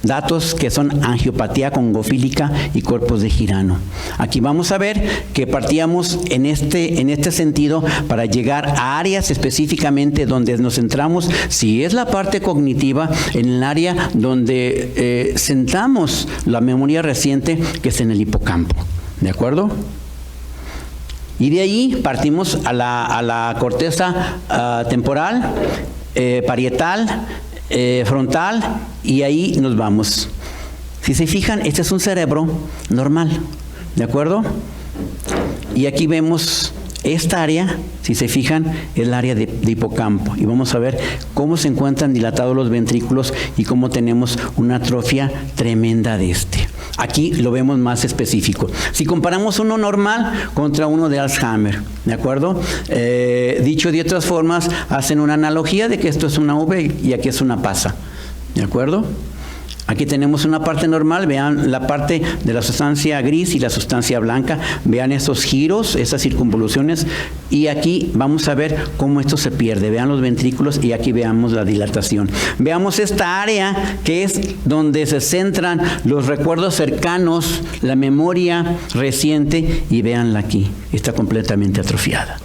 Speaker 3: datos que son angiopatía congofílica y cuerpos de Girano. Aquí vamos a ver que partíamos en este sentido para llegar a áreas específicamente donde nos centramos, si es la parte cognitiva, en el área donde centramos la memoria reciente, que es en el hipocampo. ¿De acuerdo? Y de ahí partimos a la corteza temporal, parietal, frontal, y ahí nos vamos. Si se fijan, este es un cerebro normal, ¿de acuerdo? Y aquí vemos esta área, si se fijan, es el área de hipocampo. Y vamos a ver cómo se encuentran dilatados los ventrículos y cómo tenemos una atrofia tremenda de este. Aquí lo vemos más específico. Si comparamos uno normal contra uno de Alzheimer, ¿de acuerdo? Dicho de otras formas, hacen una analogía de que esto es una V y aquí es una pasa, ¿de acuerdo? Aquí tenemos una parte normal, vean la parte de la sustancia gris y la sustancia blanca, vean esos giros, esas circunvoluciones, y aquí vamos a ver cómo esto se pierde, vean los ventrículos y aquí veamos la dilatación. Veamos esta área que es donde se centran los recuerdos cercanos, la memoria reciente, y veanla aquí, está completamente atrofiada.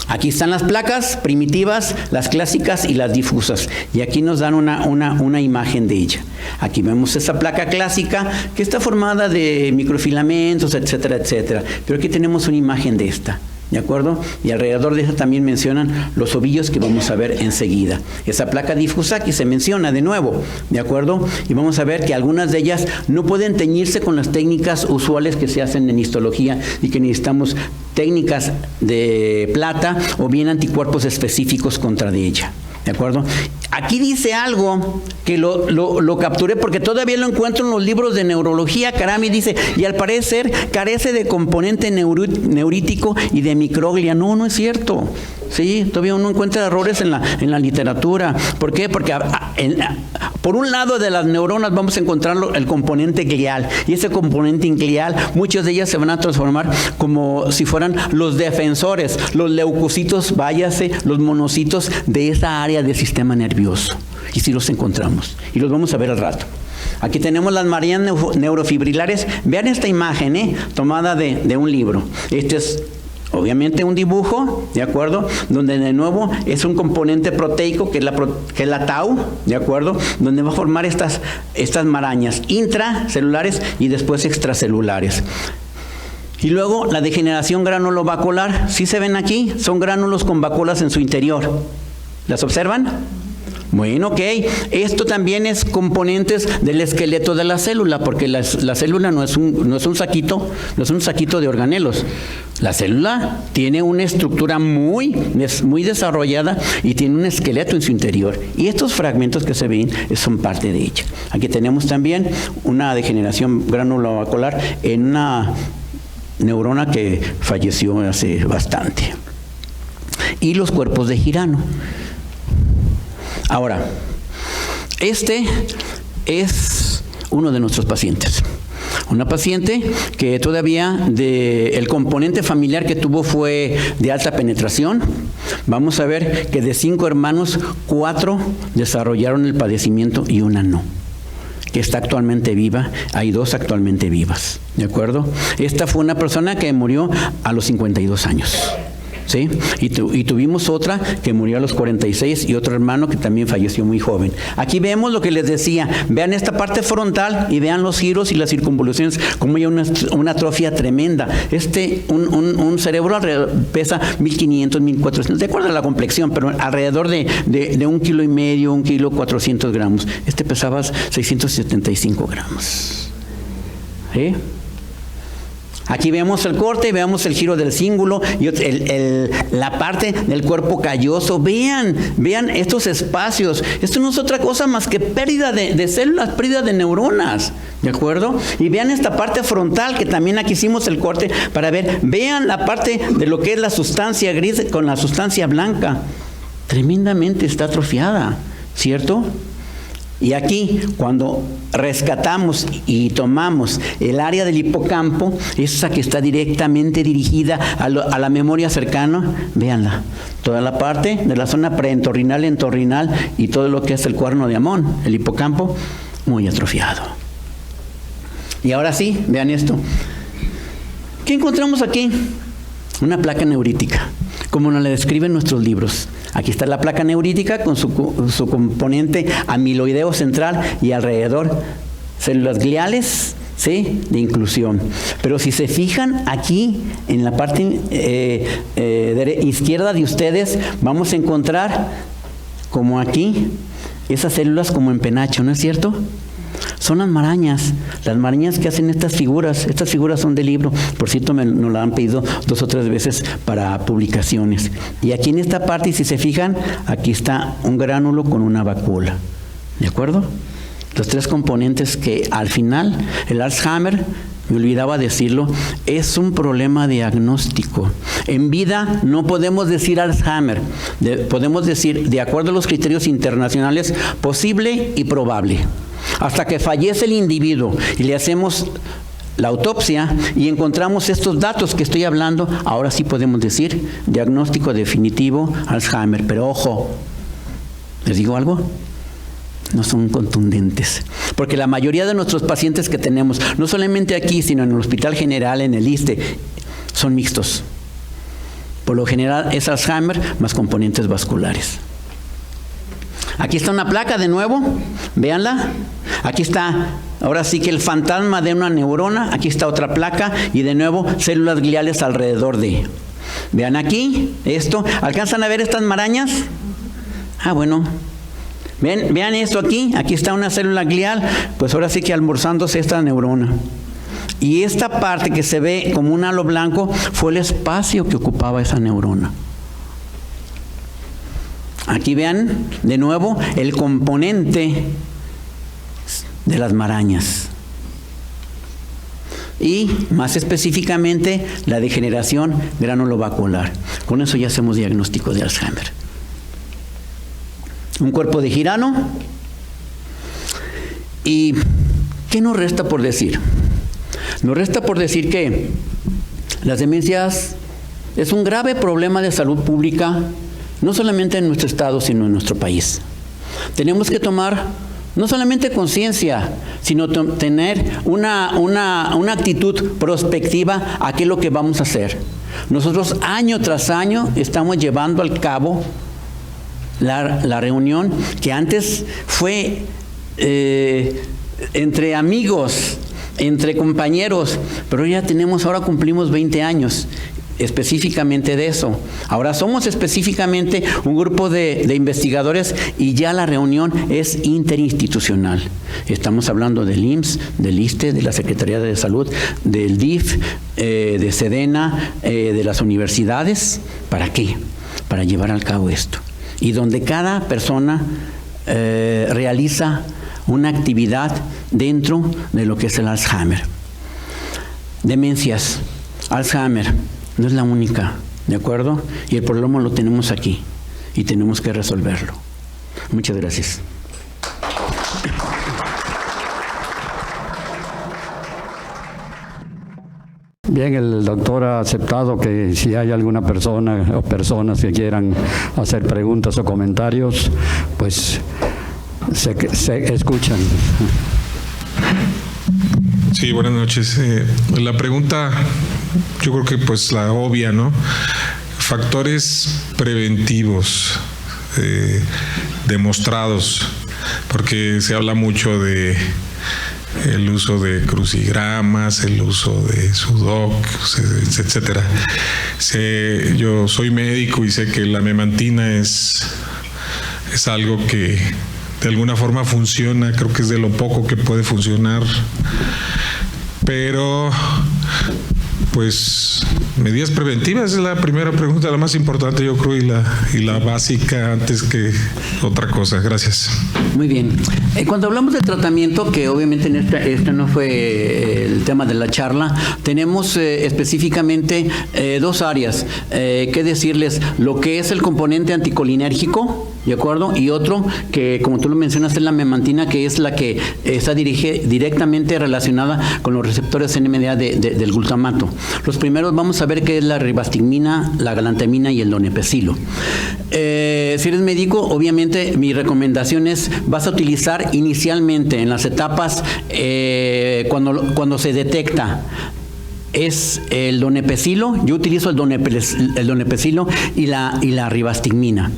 Speaker 3: Aquí están las placas primitivas, las clásicas y las difusas. Y aquí nos dan una imagen de ella. Aquí vemos esa placa clásica que está formada de microfilamentos, etcétera, etcétera. Pero aquí tenemos una imagen de esta. ¿De acuerdo? Y alrededor de esa también mencionan los ovillos que vamos a ver enseguida. Esa placa difusa aquí se menciona de nuevo, ¿de acuerdo? Y vamos a ver que algunas de ellas no pueden teñirse con las técnicas usuales que se hacen en histología y que necesitamos técnicas de plata o bien anticuerpos específicos contra de ella. ¿De acuerdo? Aquí dice algo que lo capturé porque todavía lo encuentro en los libros de neurología. Karami dice, y al parecer carece de componente neurítico y de microglia. No, no es cierto. Sí, todavía uno encuentra errores en la literatura. ¿Por qué? Porque por un lado de las neuronas vamos a encontrar el componente glial, y ese componente glial, muchas de ellas se van a transformar como si fueran los defensores, los leucocitos, váyase, los monocitos de esa área del sistema nervioso. Y sí los encontramos, y los vamos a ver al rato. Aquí tenemos las mareas neurofibrilares. Vean esta imagen, tomada de un libro. Este es obviamente un dibujo, ¿de acuerdo? Donde de nuevo es un componente proteico que es la tau, ¿de acuerdo? Donde va a formar estas marañas intracelulares y después extracelulares. Y luego la degeneración granulovacular, ¿sí se ven aquí? Son gránulos con vacuolas en su interior. ¿Las observan? Bueno, ok. Esto también es componentes del esqueleto de la célula, porque la célula no es un saquito, no es un saquito de organelos. La célula tiene una estructura muy desarrollada y tiene un esqueleto en su interior. Y estos fragmentos que se ven son parte de ella. Aquí tenemos también una degeneración granulovacular en una neurona que falleció hace bastante. Y los cuerpos de Girano. Ahora, este es uno de nuestros pacientes. Una paciente que todavía el componente familiar que tuvo fue de alta penetración. Vamos a ver que de 5 hermanos, 4 desarrollaron el padecimiento y una no. Que está actualmente viva, hay 2 actualmente vivas. ¿De acuerdo? Esta fue una persona que murió a los 52 años. ¿Sí? Y tuvimos otra que murió a los 46 y otro hermano que también falleció muy joven. Aquí vemos lo que les decía. Vean esta parte frontal y vean los giros y las circunvoluciones, como hay una atrofia tremenda. Un cerebro pesa 1500, 1400, de acuerdo a la complexión, pero alrededor de 1,5 kilos, 1 kilo 400 gramos. Este pesaba 675 gramos. ¿Sí? Aquí vemos el corte, veamos el giro del cíngulo y la parte del cuerpo calloso. Vean estos espacios. Esto no es otra cosa más que pérdida de células, pérdida de neuronas. ¿De acuerdo? Y vean esta parte frontal, que también aquí hicimos el corte para ver. Vean la parte de lo que es la sustancia gris con la sustancia blanca. Tremendamente está atrofiada, ¿cierto? Y aquí, cuando rescatamos y tomamos el área del hipocampo, esa que está directamente dirigida a la memoria cercana, véanla, toda la parte de la zona preentorrinal, entorrinal y todo lo que es el cuerno de Amón, el hipocampo, muy atrofiado. Y ahora sí, vean esto. ¿Qué encontramos aquí? Una placa neurítica, como nos la describen nuestros libros. Aquí está la placa neurítica con su componente amiloideo central y alrededor células gliales, ¿sí?, de inclusión. Pero si se fijan aquí en la parte izquierda de ustedes, vamos a encontrar como aquí esas células como en penacho, ¿no es cierto? Son las marañas que hacen estas figuras. Estas figuras son de libro, por cierto nos la han pedido 2 o 3 veces para publicaciones. Y aquí en esta parte, si se fijan, aquí está un gránulo con una vacuola, ¿de acuerdo? Los 3 componentes que al final, el Alzheimer, me olvidaba decirlo, es un problema diagnóstico. En vida no podemos decir Alzheimer, podemos decir, de acuerdo a los criterios internacionales, posible y probable. Hasta que fallece el individuo y le hacemos la autopsia y encontramos estos datos que estoy hablando, ahora sí podemos decir diagnóstico definitivo Alzheimer. Pero ojo, ¿les digo algo? No son contundentes, porque la mayoría de nuestros pacientes que tenemos, no solamente aquí, sino en el Hospital General, en el ISSSTE, son mixtos. Por lo general es Alzheimer más componentes vasculares. Aquí está una placa de nuevo, véanla. Aquí está, ahora sí que el fantasma de una neurona. Aquí está otra placa y de nuevo células gliales alrededor de. Vean aquí, esto. ¿Alcanzan a ver estas marañas? Ah, bueno. Vean esto aquí. Aquí está una célula glial, pues ahora sí que almorzándose esta neurona. Y esta parte que se ve como un halo blanco fue el espacio que ocupaba esa neurona. Aquí vean de nuevo el componente de las marañas. Y más específicamente la degeneración granulovacuolar. Con eso ya hacemos diagnóstico de Alzheimer. Un cuerpo de Girano. ¿Y qué nos resta por decir? Nos resta por decir que las demencias es un grave problema de salud pública, no solamente en nuestro estado, sino en nuestro país. Tenemos que tomar no solamente conciencia, sino tener una actitud prospectiva a qué es lo que vamos a hacer. Nosotros año tras año estamos llevando al cabo la reunión que antes fue entre amigos, entre compañeros, pero ahora cumplimos 20 años. Específicamente de eso. Ahora somos específicamente un grupo de investigadores y ya la reunión es interinstitucional. Estamos hablando del IMSS, del ISSSTE, de la Secretaría de Salud, del DIF, de SEDENA, de las universidades. ¿Para qué? Para llevar al cabo esto. Y donde cada persona realiza una actividad dentro de lo que es el Alzheimer. Demencias, Alzheimer. No es la única, ¿de acuerdo? Y el problema lo tenemos aquí y tenemos que resolverlo. Muchas gracias.
Speaker 2: Bien, el doctor ha aceptado que si hay alguna persona o personas que quieran hacer preguntas o comentarios, pues se escuchan.
Speaker 4: Sí, buenas noches. La pregunta, yo creo que pues la obvia, ¿no? Factores preventivos demostrados, porque se habla mucho de el uso de crucigramas, el uso de Sudoc, etcétera. Yo soy médico y sé que la memantina es algo que de alguna forma funciona, creo que es de lo poco que puede funcionar, pero pues medidas preventivas es la primera pregunta, la más importante yo creo y la básica antes que otra cosa. Gracias.
Speaker 3: Muy bien. Cuando hablamos de tratamiento, que obviamente en este no fue el tema de la charla, tenemos específicamente 2 áreas. ¿Qué decirles? Lo que es el componente anticolinérgico, ¿de acuerdo? Y otro que, como tú lo mencionaste, es la memantina, que es la que está directamente relacionada con los receptores NMDA del glutamato. Los primeros vamos a ver qué es la ribastigmina, la galantamina y el donepezilo. Si eres médico, obviamente mi recomendación es, vas a utilizar inicialmente en las etapas cuando se detecta es el donepezilo. Yo utilizo el donepezilo y la ribastigmina.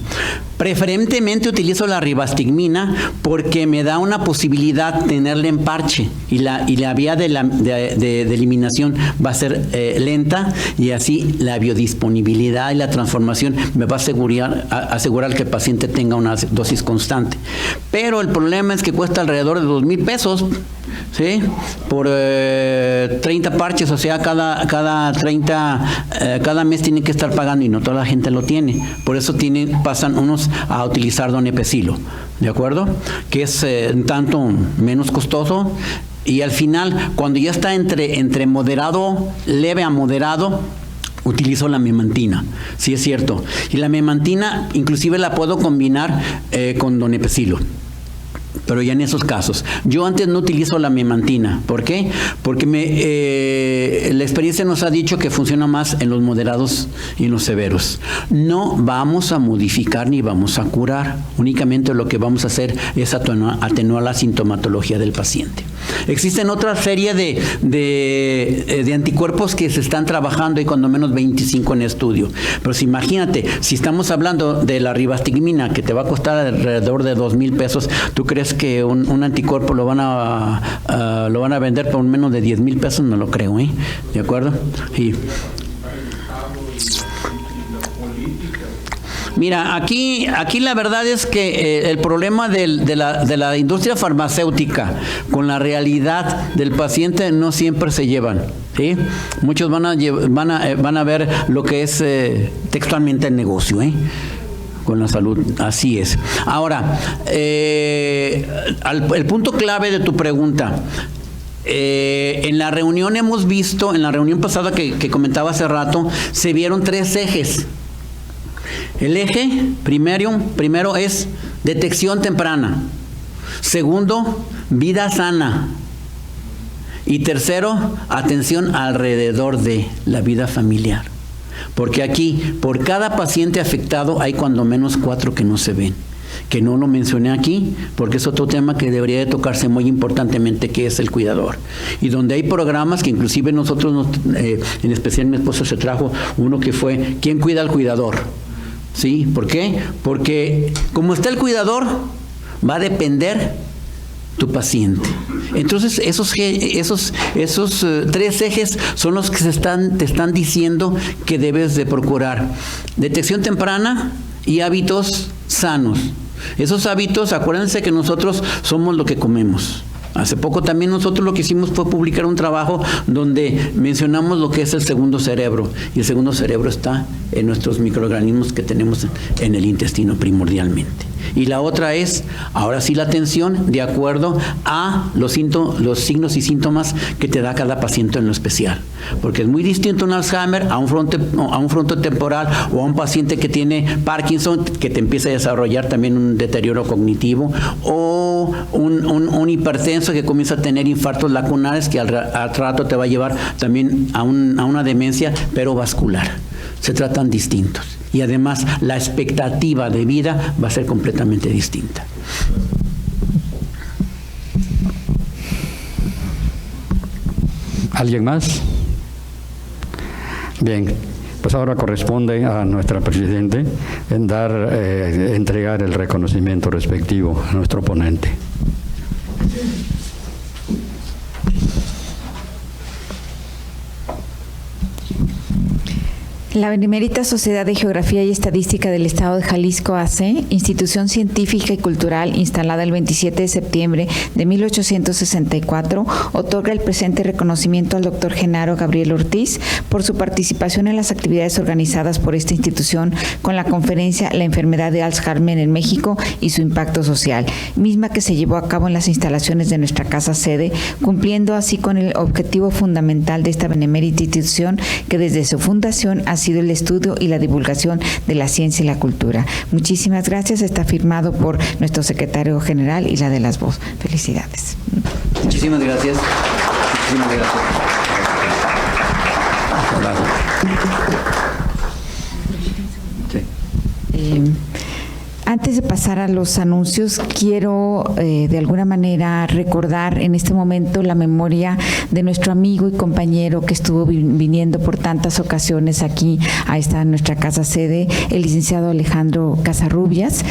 Speaker 3: Preferentemente utilizo la ribastigmina porque me da una posibilidad de tenerla en parche y la vía de eliminación va a ser lenta, y así la biodisponibilidad y la transformación me va a asegurar que el paciente tenga una dosis constante. Pero el problema es que cuesta alrededor de 2,000 pesos, ¿sí? Por 30 parches, o sea, cada mes tienen que estar pagando, y no toda la gente lo tiene. Por eso pasan unos a utilizar donepezilo, ¿de acuerdo? Que es un tanto menos costoso, y al final, cuando ya está entre moderado, leve a moderado, utilizo la memantina, sí es cierto. Y la memantina inclusive la puedo combinar con donepezilo, pero ya en esos casos. Yo antes no utilizo la memantina. ¿Por qué? Porque la experiencia nos ha dicho que funciona más en los moderados y en los severos. No vamos a modificar ni vamos a curar. Únicamente lo que vamos a hacer es atenuar la sintomatología del paciente. Existen otra serie de anticuerpos que se están trabajando, y cuando menos 25 en estudio. Pero si imagínate, si estamos hablando de la ribastigmina, que te va a costar alrededor de 2,000 pesos, ¿tú crees que un anticuerpo lo van a vender por menos de 10,000 pesos? No lo creo, ¿eh? ¿De acuerdo? Y mira, aquí la verdad es que el problema de la industria farmacéutica con la realidad del paciente no siempre se llevan, ¿sí? Muchos van a ver lo que es textualmente el negocio, ¿eh? Con la salud, así es. Ahora, el punto clave de tu pregunta. En la reunión hemos visto, en la reunión pasada que comentaba hace rato, se vieron 3 ejes. El eje primero es detección temprana. Segundo, vida sana. Y tercero, atención alrededor de la vida familiar. Porque aquí, por cada paciente afectado, hay cuando menos 4 que no se ven. Que no lo mencioné aquí, porque es otro tema que debería de tocarse muy importantemente, que es el cuidador. Y donde hay programas que inclusive nosotros, en especial mi esposa se trajo uno que fue, ¿quién cuida al cuidador? ¿Sí? ¿Por qué? Porque como está el cuidador, va a depender tu paciente. Entonces, esos 3 ejes son los que te están diciendo que debes de procurar. Detección temprana y hábitos sanos. Esos hábitos, acuérdense que nosotros somos lo que comemos. Hace poco también nosotros lo que hicimos fue publicar un trabajo donde mencionamos lo que es el segundo cerebro. Y el segundo cerebro está en nuestros microorganismos que tenemos en el intestino primordialmente. Y la otra es, ahora sí, la atención de acuerdo a los signos y síntomas que te da cada paciente en lo especial. Porque es muy distinto un Alzheimer a un frontotemporal, o a un paciente que tiene Parkinson, que te empieza a desarrollar también un deterioro cognitivo, o un hipertenso que comienza a tener infartos lacunares, que al rato te va a llevar también a una demencia, pero vascular. Se tratan distintos. Y además la expectativa de vida va a ser completamente distinta.
Speaker 2: ¿Alguien más? Bien, pues ahora corresponde a nuestra presidente entregar el reconocimiento respectivo a nuestro ponente.
Speaker 1: La Benemérita Sociedad de Geografía y Estadística del Estado de Jalisco AC, institución científica y cultural instalada el 27 de septiembre de 1864, otorga el presente reconocimiento al Dr. Genaro Gabriel Ortiz por su participación en las actividades organizadas por esta institución con la conferencia La enfermedad de Alzheimer en México y su impacto social, misma que se llevó a cabo en las instalaciones de nuestra casa sede, cumpliendo así con el objetivo fundamental de esta benemérita institución, que desde su fundación ha sido sido el estudio y la divulgación de la ciencia y la cultura. Muchísimas gracias. Está firmado por nuestro secretario general y la de las voz. Felicidades.
Speaker 3: Muchísimas gracias. Muchísimas gracias.
Speaker 1: Antes de pasar a los anuncios, quiero de alguna manera recordar en este momento la memoria de nuestro amigo y compañero que estuvo viniendo por tantas ocasiones aquí a esta nuestra casa sede, el licenciado Alejandro Casarrubias,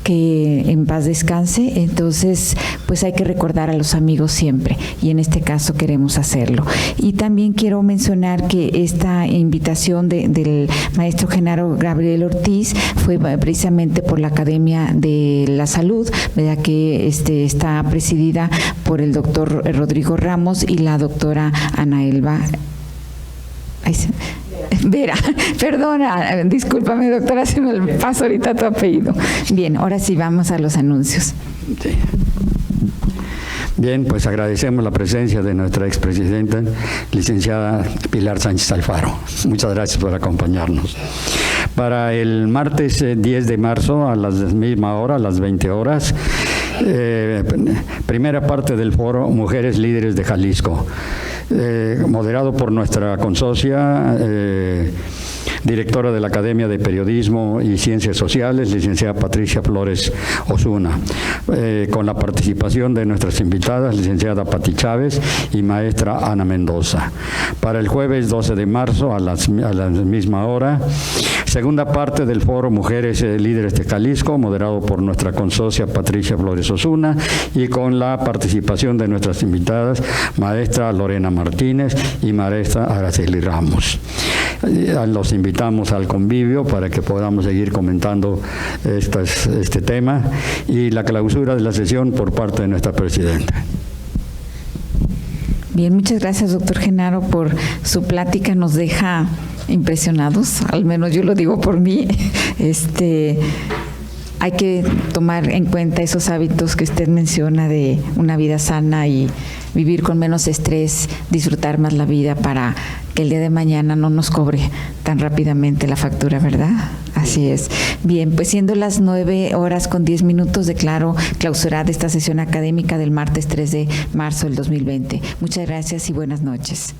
Speaker 1: que en paz descanse. Entonces, pues hay que recordar a los amigos siempre, y en este caso queremos hacerlo. Y también quiero mencionar que esta invitación del maestro Genaro Gabriel Ortiz fue precisamente por la Academia de la Salud, ¿verdad?, que está presidida por el doctor Rodrigo Ramos y la doctora Ana Elba Vera, perdona, discúlpame, doctora, se me pasa ahorita tu apellido. Bien, ahora sí vamos a los anuncios.
Speaker 2: Sí. Bien, pues agradecemos la presencia de nuestra expresidenta, licenciada Pilar Sánchez Alfaro. Muchas gracias por acompañarnos. Para el martes 10 de marzo, a la misma hora, a las 20 horas, primera parte del foro Mujeres Líderes de Jalisco, moderado por nuestra consocia, directora de la Academia de Periodismo y Ciencias Sociales, licenciada Patricia Flores Osuna, con la participación de nuestras invitadas, licenciada Pati Chávez y maestra Ana Mendoza. Para el jueves 12 de marzo, a la misma hora, segunda parte del foro Mujeres Líderes de Jalisco, moderado por nuestra consocia Patricia Flores Osuna y con la participación de nuestras invitadas, maestra Lorena Martínez y maestra Araceli Ramos. Los invitamos al convivio para que podamos seguir comentando este tema, y la clausura de la sesión por parte de nuestra presidenta.
Speaker 1: Bien, muchas gracias, doctor Genaro, por su plática. Nos deja impresionados, al menos yo lo digo por mí. Hay que tomar en cuenta esos hábitos que usted menciona de una vida sana y vivir con menos estrés, disfrutar más la vida para que el día de mañana no nos cobre tan rápidamente la factura, ¿verdad? Así es. Bien, pues siendo las 9:10, declaro clausurada esta sesión académica del martes 3 de marzo del 2020. Muchas gracias y buenas noches.